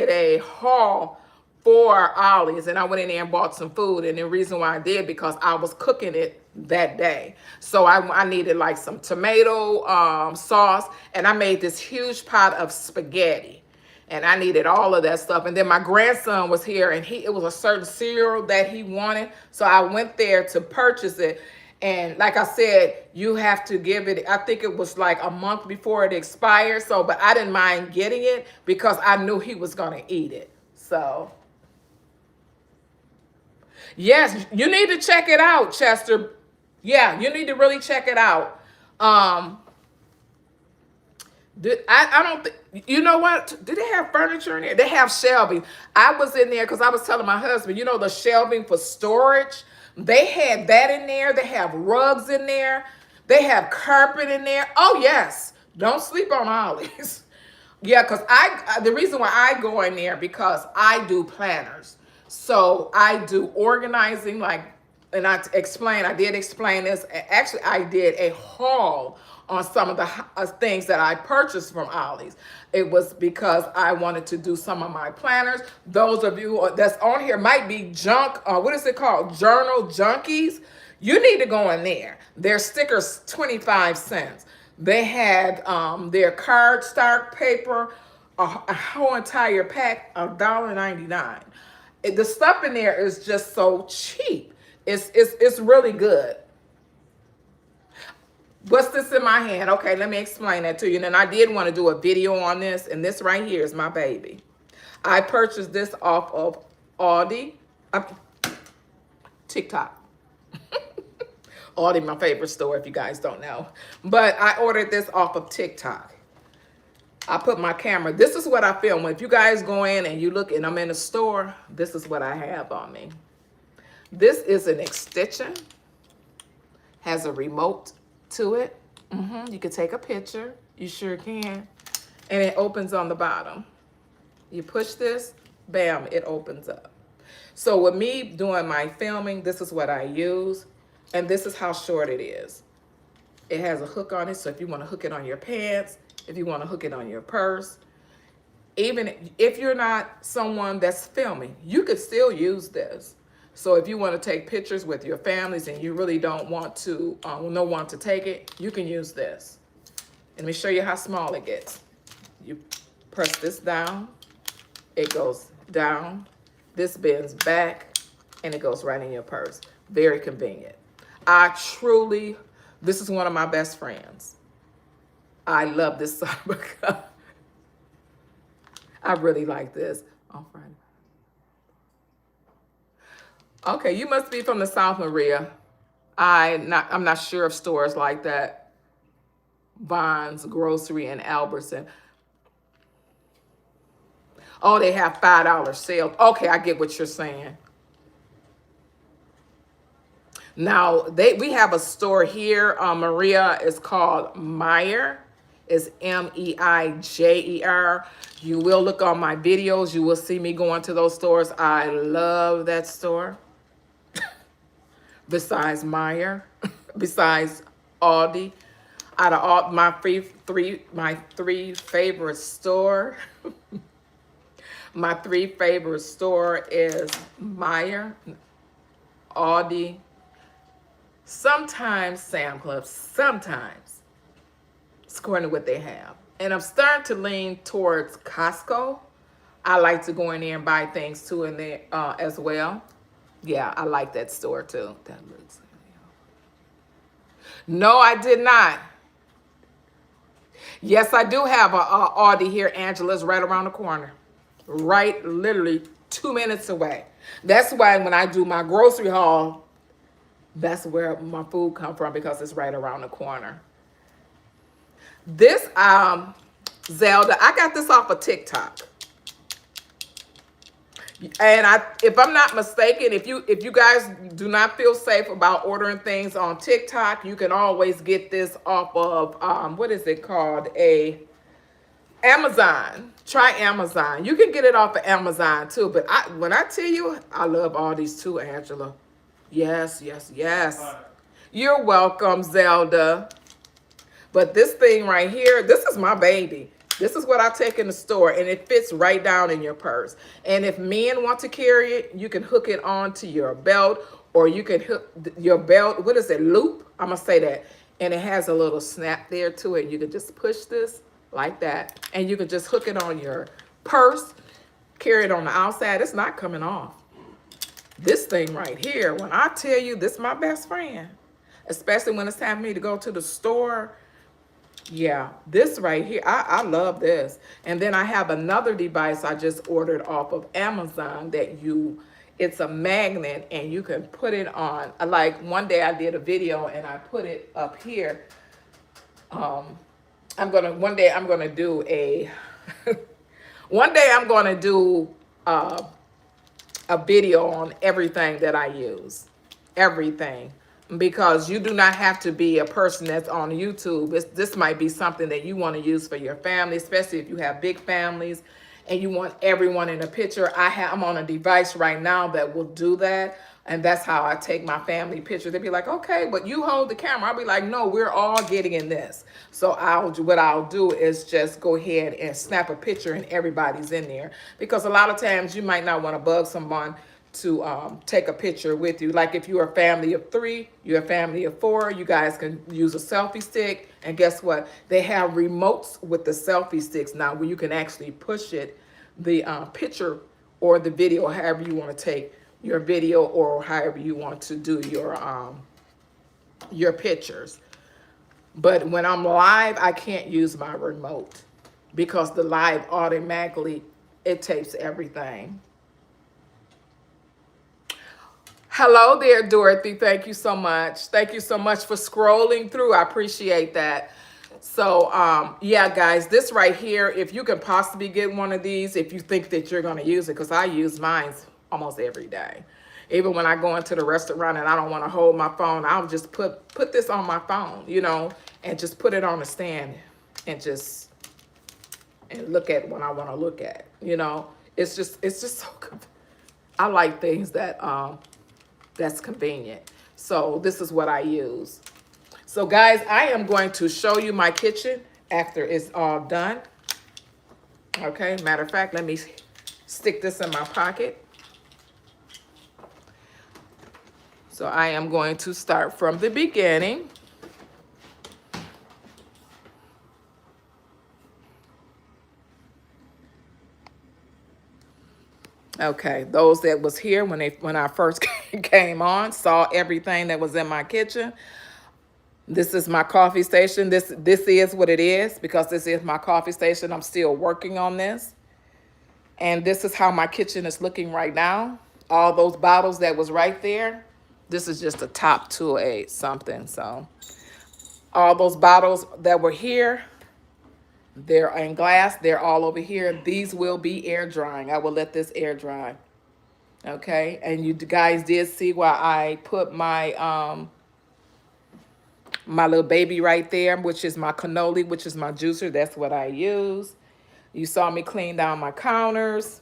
[SPEAKER 1] a haul for Ollie's, and I went in there and bought some food. And the reason why I did because I was cooking it that day, so I needed like some tomato sauce, and I made this huge pot of spaghetti, and I needed all of that stuff. And then my grandson was here, and it was a certain cereal that he wanted, so I went there to purchase it. And like I said, you have to give it, I think it was like a month before it expired. So, but I didn't mind getting it because I knew he was going to eat it. So, yes, you need to check it out, Chester. Yeah, you need to really check it out. I don't think, you know what? Do they have furniture in there? They have shelving. I was in there because I was telling my husband, you know, the shelving for storage. They had that in there. They have rugs in there. They have carpet in there. Oh, yes. Don't sleep on Ollie's. Yeah, because the reason why I go in there because I do planners. So I do organizing, like, and I did explain this. Actually, I did a haul on some of the things that I purchased from Ollie's. It was because I wanted to do some of my planners. Those of you that's on here might be junk, what is it called? Journal junkies. You need to go in there. Their stickers, 25 cents. They had their cardstock paper, a whole entire pack, $1.99. The stuff in there is just so cheap. It's really good. What's this in my hand? Okay, let me explain that to you. And then I did want to do a video on this, and this right here is my baby. I purchased this off of Aldi, TikTok. Aldi, my favorite store, if you guys don't know. But I ordered this off of TikTok. I put my camera. This is what I film. If you guys go in and you look, and I'm in a store, this is what I have on me. This is an extension. Has a remote to it. You can take a picture. You sure can. And it opens on the bottom. You push this, bam, it opens up. So with me doing my filming, this is what I use. And this is how short it is. It has a hook on it, so if you want to hook it on your pants, if you want to hook it on your purse, even if you're not someone that's filming, you could still use this. So if you want to take pictures with your families and you really don't want to, no one to take it, you can use this. Let me show you how small it gets. You press this down, it goes down, this bends back, and it goes right in your purse. Very convenient. This is one of my best friends. I love this son of a gun. I really like this. On Friday. Okay, you must be from the South, Maria. I'm not sure of stores like that. Vons, Grocery, and Albertson. Oh, they have $5 sales. Okay, I get what you're saying. Now, we have a store here, Maria. It's called Meijer. It's Meijer. You will look on my videos. You will see me going to those stores. I love that store. Besides Meijer, besides Aldi, out of all my three favorite store, my three favorite store is Meijer, Aldi, sometimes Sam Club, sometimes. It's according to what they have. And I'm starting to lean towards Costco. I like to go in there and buy things too in there as well. Yeah, I like that store too. That looks. No, I did not. Yes, I do have a Aldi here. Angela's right around the corner. Right, literally 2 minutes away. That's why when I do my grocery haul, that's where my food come from, because it's right around the corner. This Zelda, I got this off of TikTok. And if I'm not mistaken, if you guys do not feel safe about ordering things on TikTok, you can always get this off of what is it called? Amazon. Try Amazon. You can get it off of Amazon too. But when I tell you, I love all these too, Angela. Yes, yes, yes. You're welcome, Zelda. But this thing right here, this is my baby. This is what I take in the store, and it fits right down in your purse. And if men want to carry it, you can hook it onto your belt, or you can hook your belt, what is it, loop? I'm going to say that. And it has a little snap there to it. You can just push this like that, and you can just hook it on your purse, carry it on the outside. It's not coming off. This thing right here, when I tell you this is my best friend, especially when it's time for me to go to the store. Yeah, this right here, I love this. And then I have another device I just ordered off of Amazon that it's a magnet, and you can put it on. Like one day I did a video and I put it up here. One day I'm gonna do a video on everything that I use. Everything. Because you do not have to be a person that's on YouTube. This might be something that you want to use for your family, especially if you have big families and you want everyone in a picture. I'm on a device right now that will do that. And that's how I take my family pictures. They'd be like, okay, but you hold the camera. I'll be like, no, we're all getting in this. So what I'll do is just go ahead and snap a picture and everybody's in there. Because a lot of times you might not want to bug someone to take a picture with you. Like if you're a family of 3, you're a family of 4, you guys can use a selfie stick. And guess what? They have remotes with the selfie sticks now where you can actually push it, the picture or the video, however you want to take your video, or however you want to do your pictures. But when I'm live, I can't use my remote because the live automatically, it tapes everything. Hello there, Dorothy. Thank you so much. Thank you so much for scrolling through. I appreciate that. So, yeah, guys, this right here, if you can possibly get one of these, if you think that you're going to use it, because I use mine almost every day. Even when I go into the restaurant and I don't want to hold my phone, I'll just put this on my phone, and just put it on the stand and just and look at what I want to look at. You know, it's just so I like things that that's convenient. So this is what I use. So guys, I am going to show you my kitchen after it's all done. Okay, matter of fact, let me stick this in my pocket. So I am going to start from the beginning. Okay, those that was here when I first came on saw everything that was in my kitchen. This is my coffee station. This is what it is because this is my coffee station. I'm still working on this. And this is how my kitchen is looking right now. All those bottles that was right there. This is just a top to a something. So all those bottles that were here, they're in glass. They're all over here. These will be air drying. I will let this air dry. Okay. And you guys did see why I put my little baby right there, which is my cannoli, which is my juicer. That's what I use. You saw me clean down my counters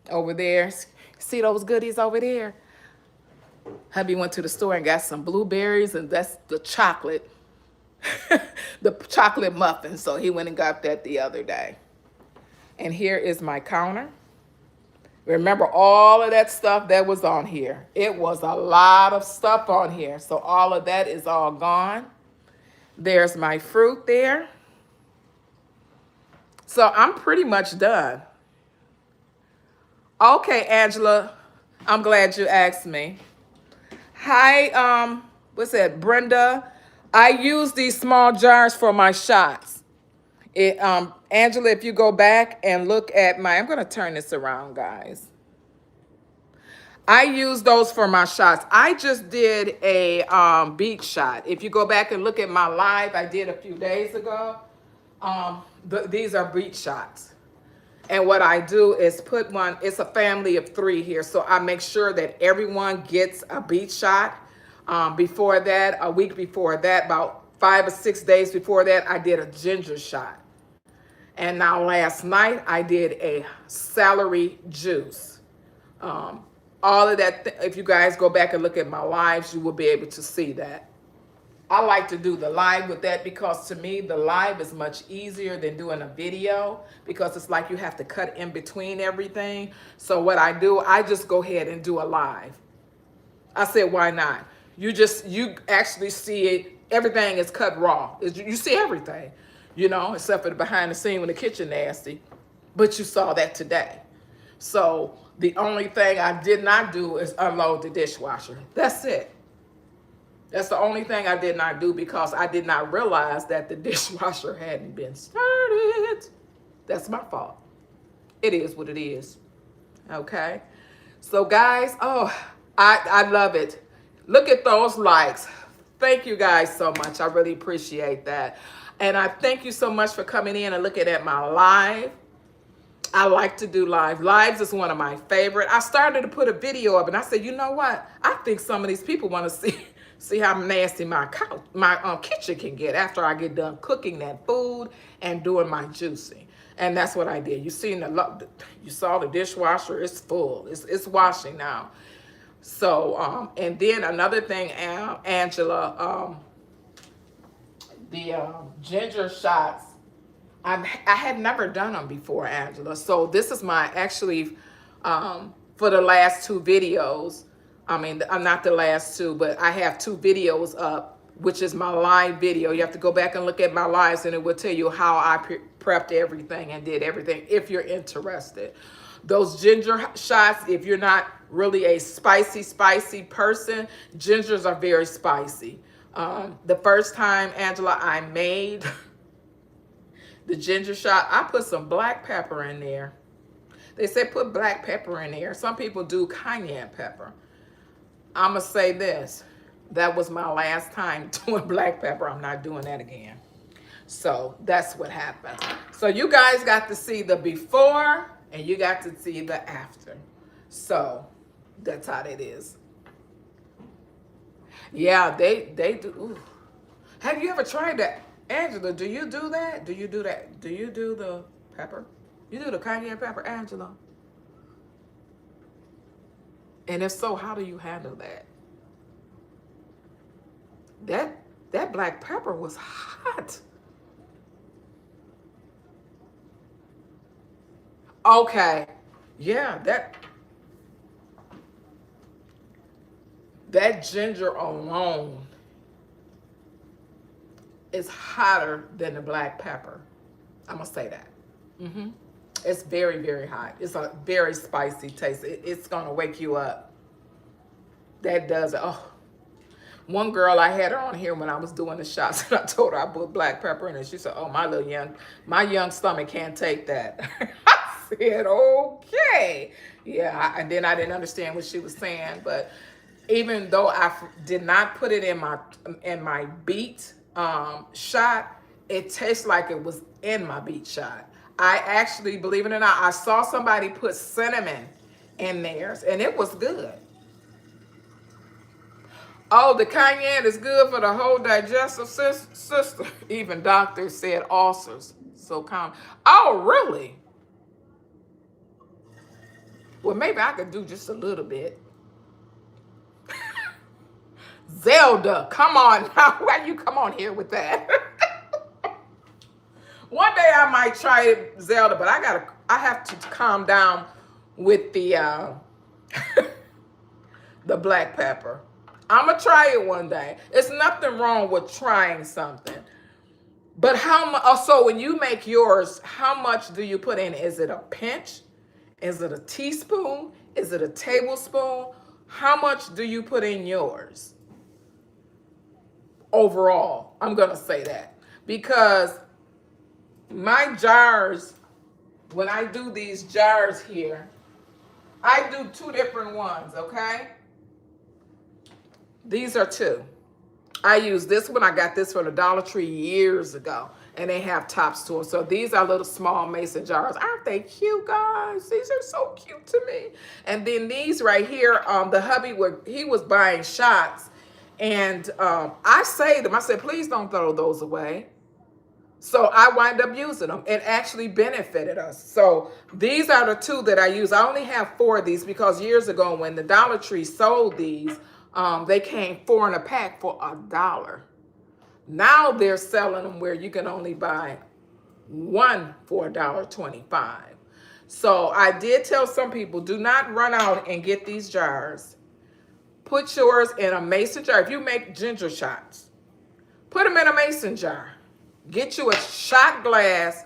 [SPEAKER 1] over there. See those goodies over there? Hubby went to the store and got some blueberries, and that's the chocolate, the chocolate muffin. So he went and got that the other day. And here is my counter. Remember all of that stuff that was on here. It was a lot of stuff on here. So all of that is all gone. There's my fruit there. So I'm pretty much done. Okay, Angela, I'm glad you asked me. Hi, what's that, Brenda? I use these small jars for my shots. Angela, if you go back and look at I'm going to turn this around, guys. I use those for my shots. I just did a beet shot. If you go back and look at my live I did a few days ago, these are beet shots. And what I do is put one, it's a family of 3 here. So I make sure that everyone gets a beet shot. Before that, a week before that, about 5 or 6 days before that, I did a ginger shot. And now last night, I did a celery juice. All of that, if you guys go back and look at my lives, you will be able to see that. I like to do the live with that because to me, the live is much easier than doing a video because it's like you have to cut in between everything. So what I do, I just go ahead and do a live. I said, why not? You actually see it. Everything is cut raw. You see everything, you know, except for the behind the scene when the kitchen nasty. But you saw that today. So the only thing I did not do is unload the dishwasher. That's it. That's the only thing I did not do because I did not realize that the dishwasher hadn't been started. That's my fault. It is what it is. Okay. So guys, oh, I love it. Look at those likes. Thank you guys so much. I really appreciate that. And I thank you so much for coming in and looking at my live. I like to do live. Lives is one of my favorite. I started to put a video up and I said, you know what? I think some of these people want to see how nasty my kitchen can get after I get done cooking that food and doing my juicing. And that's what I did. You saw the dishwasher, it's full. It's washing now. So, and then another thing, Angela, the ginger shots, I had never done them before, Angela. So this is my actually for the last 2 videos. I mean, I'm not the last 2, but I have 2 videos up, which is my live video. You have to go back and look at my lives and it will tell you how I prepped everything and did everything if you're interested. Those ginger shots, if you're not really a spicy person, gingers are very spicy. The first time, Angela, I made the ginger shot, I put some black pepper in there. They say put black pepper in there. Some people do cayenne pepper. I'm going to say this. That was my last time doing black pepper. I'm not doing that again. So that's what happened. So you guys got to see the before and you got to see the after. So that's how it is. Yeah, they do. Ooh. Have you ever tried that? Angela, do you do that? Do you do that? Do you do the pepper? You do the cayenne pepper, Angela? And if so, how do you handle that? That that black pepper was hot. Okay. Yeah, that ginger alone is hotter than the black pepper. I'm gonna say that. Hmm. It's very, very hot. It's a very spicy taste. It's gonna wake you up. That does it. Oh, one girl, I had her on here when I was doing the shots, and I told her I put black pepper in it. She said, "Oh, my young stomach can't take that." I said, "Okay, yeah." And then I didn't understand what she was saying, but even though did not put it in my beet shot, it tastes like it was in my beet shot. I actually, believe it or not, I saw somebody put cinnamon in theirs, and it was good. Oh, the cayenne is good for the whole digestive system. Even doctors said ulcers. So common. Oh, really? Well, maybe I could do just a little bit. Zelda, come on now. Why you come on here with that? One day I might try it, Zelda, but I have to calm down with the black pepper. I'm gonna try it one day. It's nothing wrong with trying something. But how much? So when you make yours, how much do you put in? Is it a pinch? Is it a teaspoon? Is it a tablespoon? How much do you put in yours? Overall, I'm gonna say that because my jars, when I do these jars here, I do two different ones, okay? These are two. I use this one. I got this from the Dollar Tree years ago, and they have tops to them. So these are little small mason jars. Aren't they cute, guys? These are so cute to me. And then these right here, the hubby, he was buying shots, and I saved them. I said, please don't throw those away. So I wind up using them. It actually benefited us. So these are the two that I use. I only have four of these because years ago when the Dollar Tree sold these, they came four in a pack for $1. Now they're selling them where you can only buy one for $1.25. So I did tell some people, do not run out and get these jars. Put yours in a mason jar. If you make ginger shots, put them in a mason jar. Get you a shot glass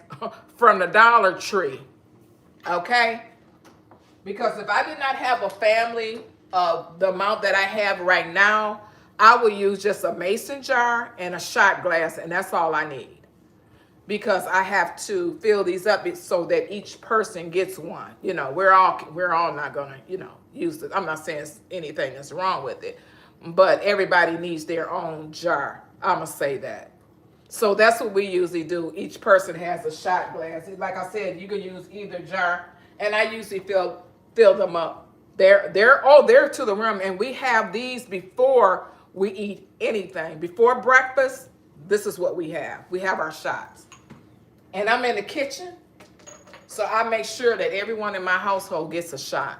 [SPEAKER 1] from the Dollar Tree, okay? Because if I did not have a family of the amount that I have right now, I would use just a mason jar and a shot glass, and that's all I need. Because I have to fill these up so that each person gets one. You know, we're all not gonna, use it. I'm not saying anything is wrong with it, but everybody needs their own jar. I'ma say that. So that's what we usually do. Each person has a shot glass. Like I said, you can use either jar, and I usually fill them up. They're to the rim, and we have these before we eat anything. Before breakfast, this is what we have. We have our shots. And I'm in the kitchen, so I make sure that everyone in my household gets a shot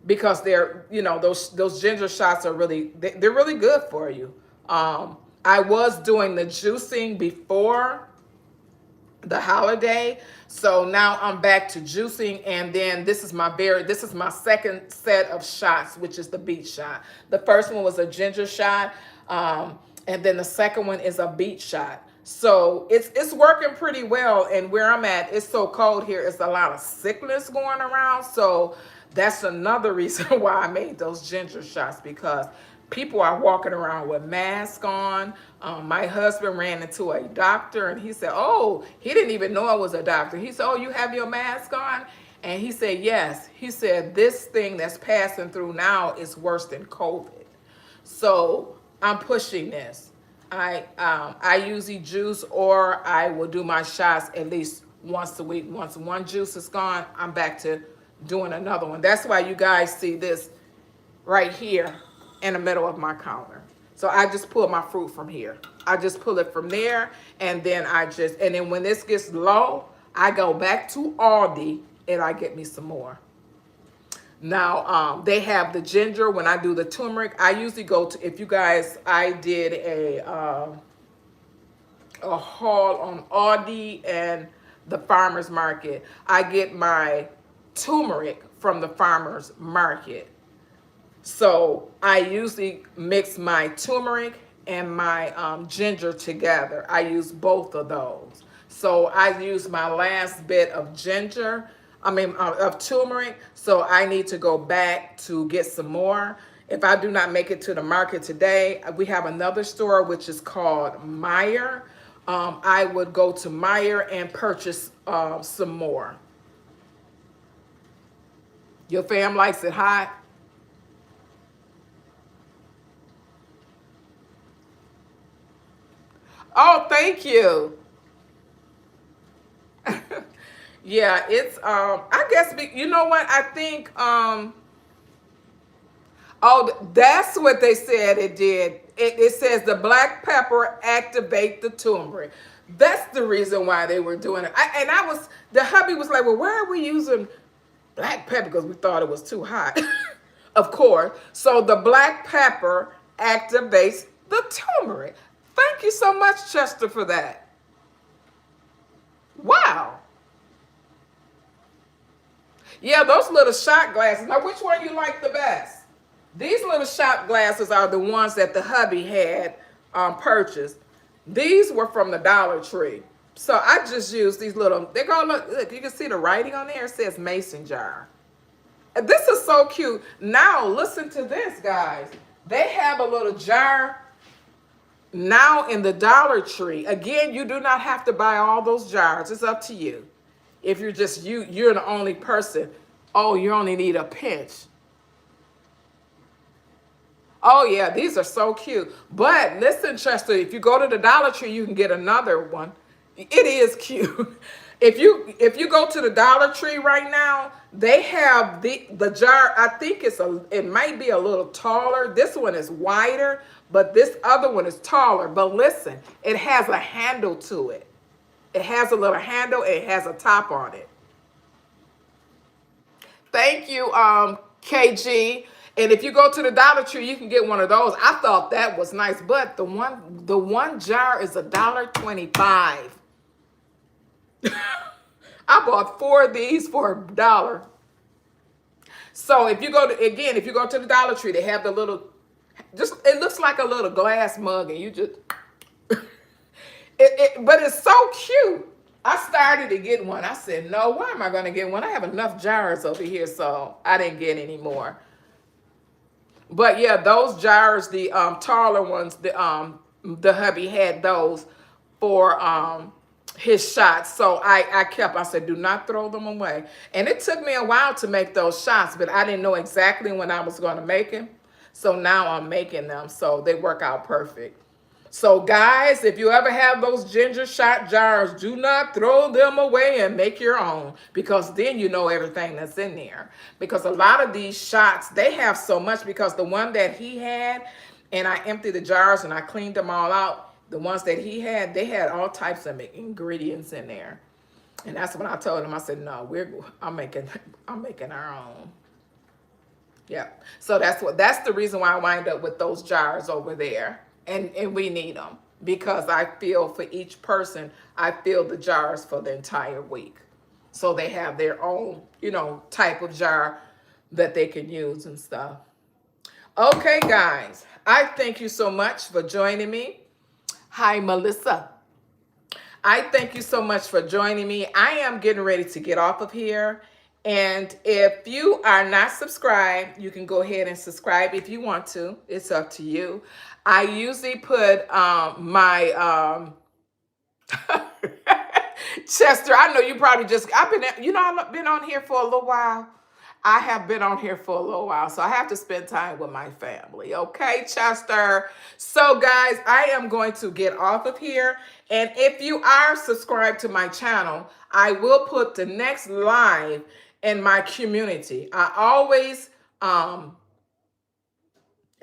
[SPEAKER 1] because those ginger shots are they're really good for you. I was doing the juicing before the holiday, so now I'm back to juicing, and then this is my second set of shots, which is the beet shot. The first one was a ginger shot, and then the second one is a beet shot. So it's working pretty well, and where I'm at, it's so cold here, it's a lot of sickness going around, so that's another reason why I made those ginger shots, because people are walking around with masks on. My husband ran into a doctor, and he said, oh, he didn't even know I was a doctor. He said, oh, you have your mask on? And he said, yes. He said, this thing that's passing through now is worse than COVID. So I'm pushing this. I usually juice, or I will do my shots at least once a week. Once one juice is gone, I'm back to doing another one. That's why you guys see this right here in the middle of my counter. So I just pull my fruit from here. I just pull it from there, and then and then when this gets low, I go back to Aldi and I get me some more. Now, they have the ginger. When I do the turmeric, I usually go to, if you guys, I did a haul on Aldi and the farmer's market. I get my turmeric from the farmer's market. So I usually mix my turmeric and my ginger together. I use both of those. So I use my last bit of of turmeric. So I need to go back to get some more. If I do not make it to the market today, we have another store which is called Meyer. I would go to Meyer and purchase some more. Your fam likes it hot? Oh, thank you. Yeah, it's I guess you know what? I think oh, that's what they said it did. It says the black pepper activate the turmeric. That's the reason why they were doing it. The hubby was like, well, why are we using black pepper? Because we thought it was too hot. Of course. So the black pepper activates the turmeric. Thank you so much, Chester, for that. Wow. Yeah, those little shot glasses. Now, which one you like the best? These little shot glasses are the ones that the hubby had purchased. These were from the Dollar Tree. So I just used these little, they go, look, you can see the writing on there. It says mason jar. This is so cute. Now, listen to this, guys. They have a little jar now in the Dollar Tree. Again, you do not have to buy all those jars. It's up to you. If you're just you're the only person. Oh, you only need a pinch. Oh yeah, these are so cute. But listen, Chester, if you go to the Dollar Tree, you can get another one. It is cute. If you go to the Dollar Tree right now, they have the jar. I think it might be a little taller. This one is wider, but this other one is taller. But listen, it has a handle to it. It has a little handle. It has a top on it. Thank you, KG. And if you go to the Dollar Tree, you can get one of those. I thought that was nice, but the one jar is $1.25. I bought 4 of these for $1. So if you go to the Dollar Tree, they have the little, it looks like a little glass mug, and you just, but it's so cute. I started to get one. I said, no, why am I going to get one? I have enough jars over here, so I didn't get any more. But yeah, those jars, the taller ones, the hubby had those for his shots. So I said, do not throw them away. And it took me a while to make those shots, but I didn't know exactly when I was going to make them. So now I'm making them. So they work out perfect. So guys, if you ever have those ginger shot jars, do not throw them away and make your own, because then you know everything that's in there. Because a lot of these shots, they have so much, because the one that he had, and I emptied the jars and I cleaned them all out, the ones that he had, they had all types of ingredients in there. And that's when I told him, I said, no, I'm making our own. Yeah. So that's the reason why I wind up with those jars over there. And we need them, because I feel for each person, I fill the jars for the entire week. So they have their own, type of jar that they can use and stuff. Okay, guys, I thank you so much for joining me. Hi, Melissa. I thank you so much for joining me. I am getting ready to get off of here. And if you are not subscribed, you can go ahead and subscribe if you want to. It's up to you. I usually put my Chester, I know you probably I've been on here for a little while. I have been on here for a little while, so I have to spend time with my family. Okay, Chester? So, guys, I am going to get off of here. And if you are subscribed to my channel, I will put the next live in my community. I always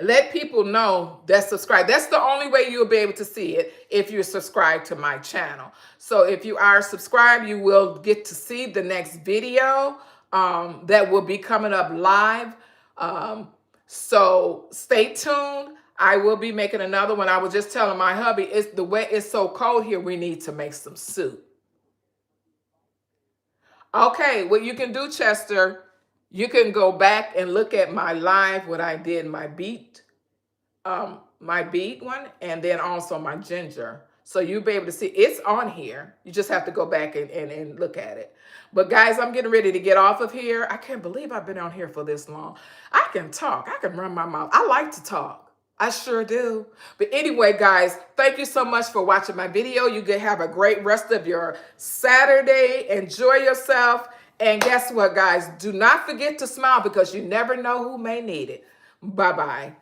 [SPEAKER 1] Let people know that subscribe. That's the only way you'll be able to see it if you're subscribed to my channel. So if you are subscribed, you will get to see the next video that will be coming up live. So stay tuned. I will be making another one. I was just telling my hubby, it's the way it's so cold here, we need to make some soup. Okay, what you can do, Chester, you can go back and look at my live, what I did, my beet one, and then also my ginger. So you'll be able to see it's on here. You just have to go back and look at it. But guys, I'm getting ready to get off of here. I can't believe I've been on here for this long. I can talk. I can run my mouth. I like to talk. I sure do. But anyway, guys, thank you so much for watching my video. You can have a great rest of your Saturday. Enjoy yourself. And guess what, guys? Do not forget to smile because you never know who may need it. Bye-bye.